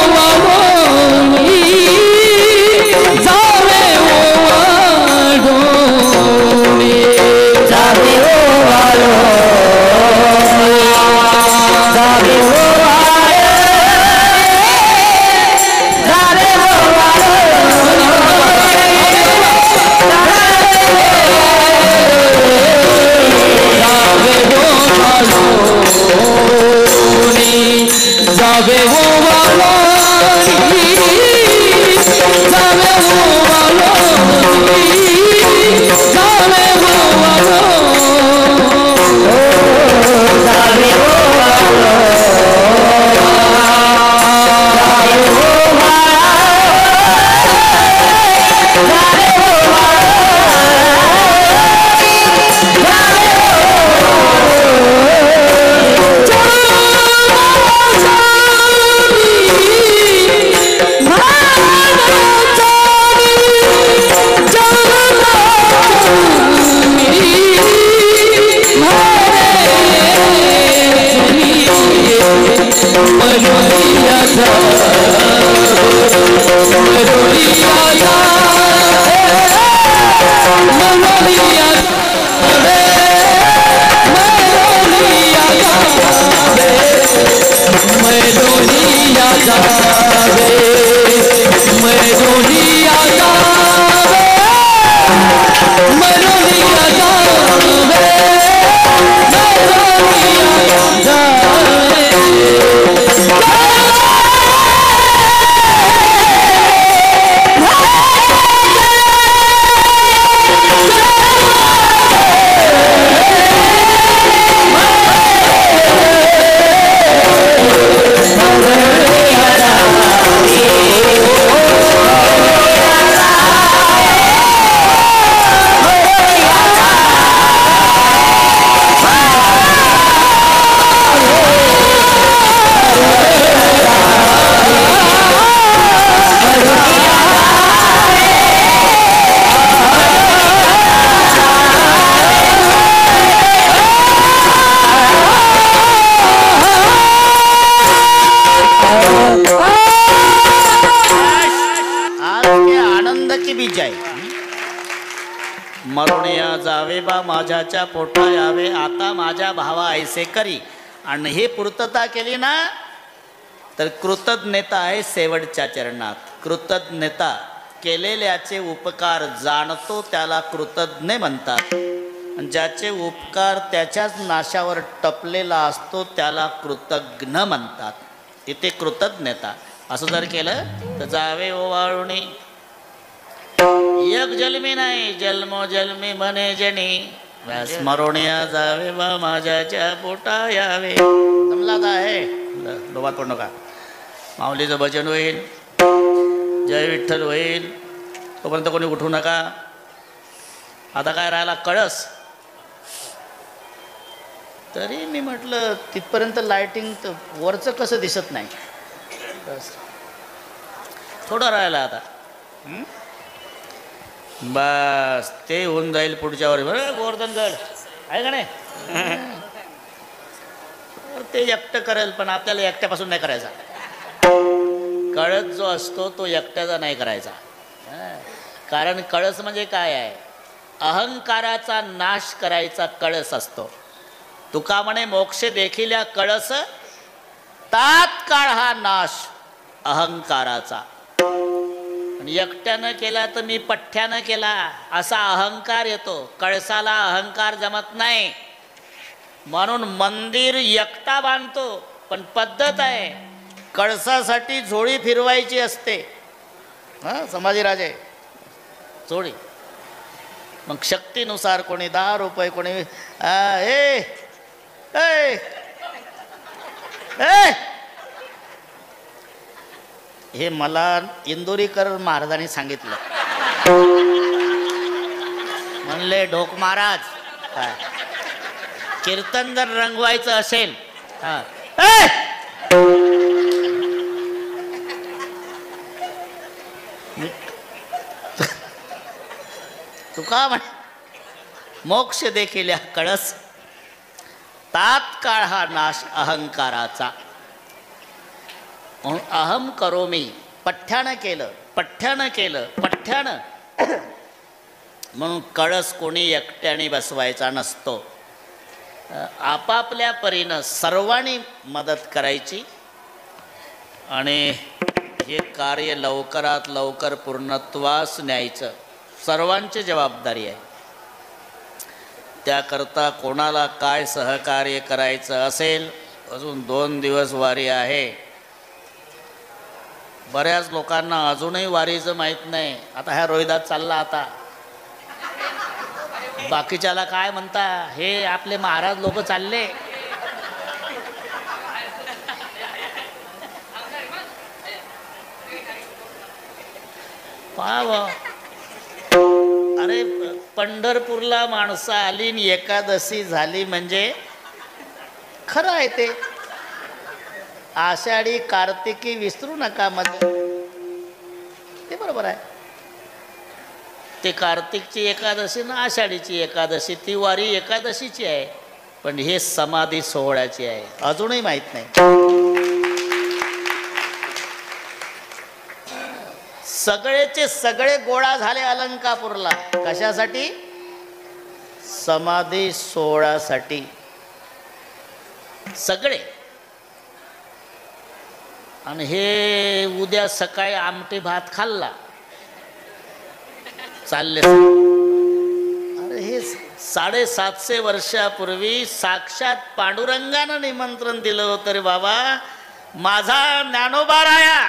मरुणिया जावे बा माझ्याच्या पोटा यावे आता माझ्या भावा ऐसे करी. आणि हे पूर्तता केली ना तर कृतज्ञता आहे शेवटच्या चरणात. कृतज्ञता केलेल्याचे उपकार जाणतो त्याला कृतज्ञ म्हणतात. आणि ज्याचे उपकार त्याच्याच नाशावर टपलेला असतो त्याला कृतज्ञ म्हणतात. इथे कृतज्ञता असं जर केलं तर जावे ओवाळुणी एक जन्मी नाही जन्मोजन्मी म्हणे जनी स्मरणीय जावे बा माझ्याच्या पोटा यावे. जमला तर आहे डोबात पडू नका. माऊलीचं भजन होईल, जय विठ्ठल होईल, तोपर्यंत कोणी उठू नका. आता काय राहिला कळस. तरी मी म्हटलं तिथपर्यंत लाईटिंग तर वरचं कसं दिसत नाही. थोडं राहिलं आता. बस ते होऊन जाईल पुढच्या वर. बरं गोवर्धनगड आहे का नाही. ते एकटं करेल पण आपल्याला एकट्यापासून नाही करायचा. कळस जो असतो तो एकट्याचा नाही करायचा. कारण कळस म्हणजे काय आहे, अहंकाराचा नाश करायचा कळस असतो. तुका म्हणे मोक्ष देखील या कळस तात्काळ हा नाश अहंकाराचा. आणि एकट्यानं केला तर मी पठ्ठ्यानं केला असा अहंकार येतो. कळसाला अहंकार जमत नाही म्हणून मंदिर एकटा बांधतो. पण पद्धत आहे, कळसासाठी झोळी फिरवायची असते. हां संभाजीराजे झोळी. मग शक्तीनुसार कोणी 10 रुपये कोणी हे मला इंदोरीकर महाराजांनी सांगितलं. म्हणले ढोक महाराज कीर्तन जर रंगवायचं असेल तुका म्हण मोक्ष देखील या कळस तात्काळ हा नाश अहंकाराचा. म्हणून अहम करोमी पठ्ठ्यानं केलं म्हणून कळस कोणी एकट्याने बसवायचा नसतो. आपापल्या परीनं सर्वांनी मदत करायची आणि हे कार्य लवकरात लवकर पूर्णत्वास न्यायचं सर्वांची जबाबदारी आहे. त्याकरता कोणाला काय सहकार्य करायचं असेल, अजून 2 दिवस वारी आहे. बऱ्याच लोकांना अजूनही वारीचं माहीत नाही. आता ह्या रोहिदास चालला, आता बाकीच्याला काय म्हणता, हे आपले महाराज लोक चालले. पाव अरे पंढरपूरला माणसं आली आणि एकादशी झाली म्हणजे खरं आहे ते. आषाढी कार्तिकी विसरू नका मध्ये, ते बरोबर आहे. ते कार्तिकची एकादशी ना आषाढीची एकादशी, ती वारी एकादशीची आहे, पण हे समाधी सोहळ्याची आहे. अजूनही माहीत नाही. सगळेचे सगळे गोळा झाले अलंकापूरला. कशासाठी? समाधी सोहळ्यासाठी सगळे. आणि हे उद्या सकाळी आमटी भात खाल्ला चालले. अरे हे 750 वर्षापूर्वी साक्षात पांडुरंगानं निमंत्रण दिलं होतं रे बाबा, माझा ज्ञानोबा राया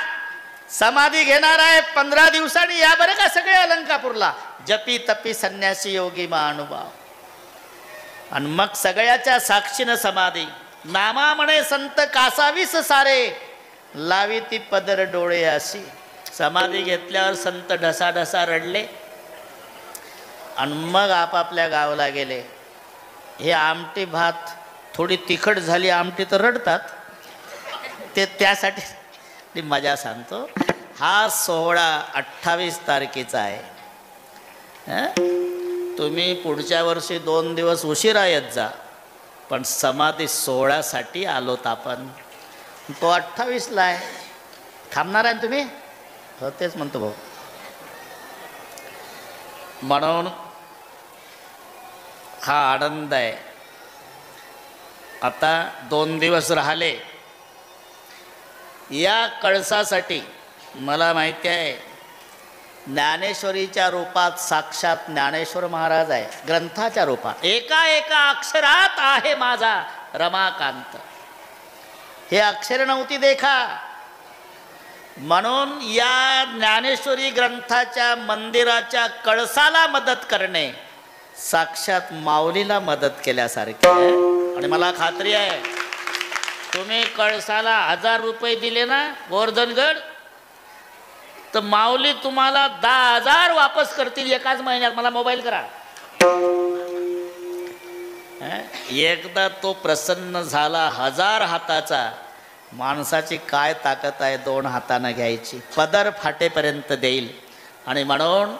समाधी घेणार आहे 15 दिवसांनी, या बरं का सगळे अलंकापूरला. जपी तपी संन्यासी योगी महानुभाव. आणि मग सगळ्याच्या साक्षीनं समाधी. नामा म्हणे संत कासावीस सारे, लावी ती पदर डोळे अशी. समाधी घेतल्यावर संत ढसा ढसा रडले आणि मग आपापल्या गावाला गेले. हे आमटी भात थोडी तिखट झाली आमटी तर रडतात ते, त्यासाठी मजा सांगतो. हा सोहळा 28 तारखेचा आहे. तुम्ही पुढच्या वर्षी 2 दिवस उशिरा येत जा, पण समाधी सोहळ्यासाठी आलोत आपण. तो 28ला आहे. थांबणार आहे तुम्ही? हो तेच म्हणतो भाऊ. म्हणून हा आनंद आहे. आता 2 दिवस राहिले. या कळसासाठी मला माहिती आहे ज्ञानेश्वरीच्या रूपात साक्षात ज्ञानेश्वर महाराज आहे. ग्रंथाच्या रूपात एका एका अक्षरात आहे माझा रमाकांत. हे अक्षर नव्हती देखा. म्हणून या ज्ञानेश्वरी ग्रंथाच्या मंदिराच्या कळसाला मदत करणे साक्षात माऊलीला मदत केल्यासारखे आहे. आणि मला खात्री आहे तुम्ही कळसाला 1000 रुपये दिले ना गोवर्धनगड, तर माऊली तुम्हाला 10,000 वापस करतील एकाच महिन्यात. मला मोबाईल करा. एकदा तो प्रसन्न झाला 1000 हाताचा, माणसाची काय ताकद आहे 2 हातानं घ्यायची. पदर फाटेपर्यंत देईल. आणि म्हणून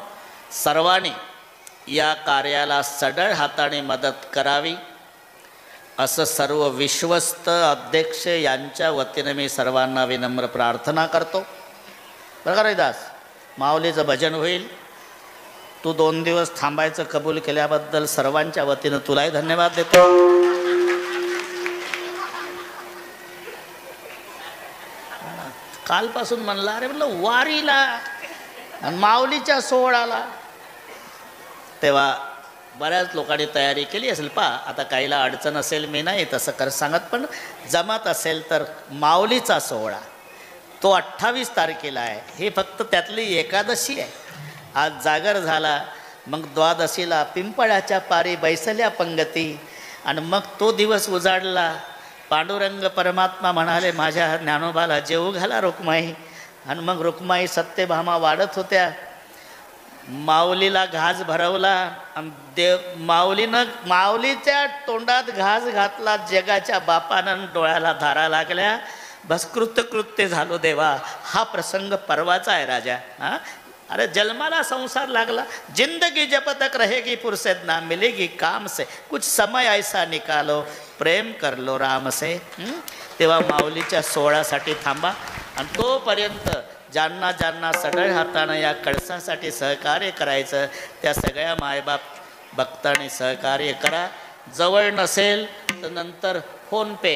सर्वांनी या कार्याला सढळ हाताने मदत करावी असं सर्व विश्वस्त अध्यक्ष यांच्या वतीने मी सर्वांना विनम्र प्रार्थना करतो. बरं का रविदास, माऊलीचं भजन होईल. तू 2 दिवस थांबायचं कबूल केल्याबद्दल सर्वांच्या वतीनं तुलाही धन्यवाद देतो. कालपासून म्हणला, अरे म्हटलं वारीला आणि माऊलीच्या सोहळ्याला, तेव्हा बऱ्याच लोकांनी तयारी केली असेल. आता काहीला अडचण असेल, मी नाही तसं कर सांगत, पण जमत असेल तर माऊलीचा सोहळा तो 28 तारखेला आहे. हे फक्त त्यातली एकादशी आहे. आज जागर झाला, मग द्वादशीला पिंपळाच्या पारी बैसल्या पंगती. आणि मग तो दिवस उजाडला. पांडुरंग परमात्मा म्हणाले माझ्या ज्ञानोबाला जेवू घाला रुक्माई. आणि मग रुक्माई सत्यभामा वाढत होत्या. माऊलीला घास भरवला आणि माऊलीच्या तोंडात घास घातला. जगाच्या बापानं डोळ्याला धारा लागल्या. बस कृत्य झालो देवा. हा प्रसंग परवाचा आहे राजा. अरे जन्माला संसार लागला. जिंदगी जब तक रहेगी फुर्सत ना मिलेगी काम से, कुछ समय ऐसा निकालो प्रेम कर लो राम से. तेव्हा माऊलीच्या सोहळ्यासाठी थांबा. आणि तोपर्यंत ज्यांना ज्यांना सढळ हातानं या कळसासाठी सहकार्य करायचं त्या सगळ्या मायबाप भक्तांनी सहकार्य करा. जवळ नसेल तर नंतर फोनपे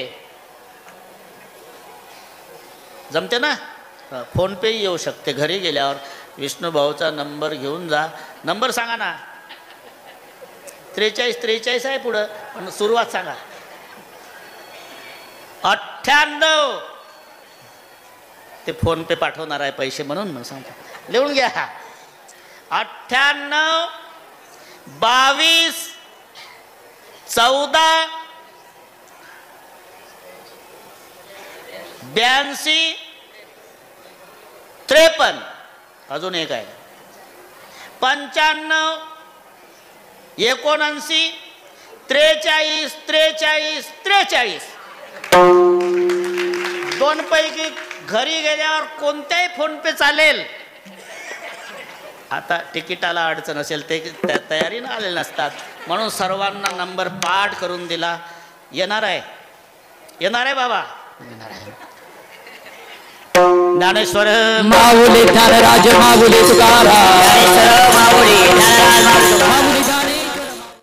जमते ना, फोनपे येऊ शकते. घरी गेल्यावर विष्णूभाऊचा नंबर घेऊन जा. नंबर सांगा ना. 43 आहे पुढं, पण सुरुवात सांगा. 98 ते फोन पे पाठवणार आहे पैसे म्हणून सांगतो. लिहून घ्या. 98 22 14 82 53. अजून एक आहे 95 79 43 43 43. दोन पैकी घरी गेल्यावर कोणत्याही फोन पे चालेल. आता तिकिटाला अडचण असेल ते तयारीनं आलेले नसतात म्हणून सर्वांना नंबर पाठ करून दिला. येणार आहे बाबा, येणार आहे. ज्ञानेश्वर
माऊली ज्ञानराज माऊली तुकाराम.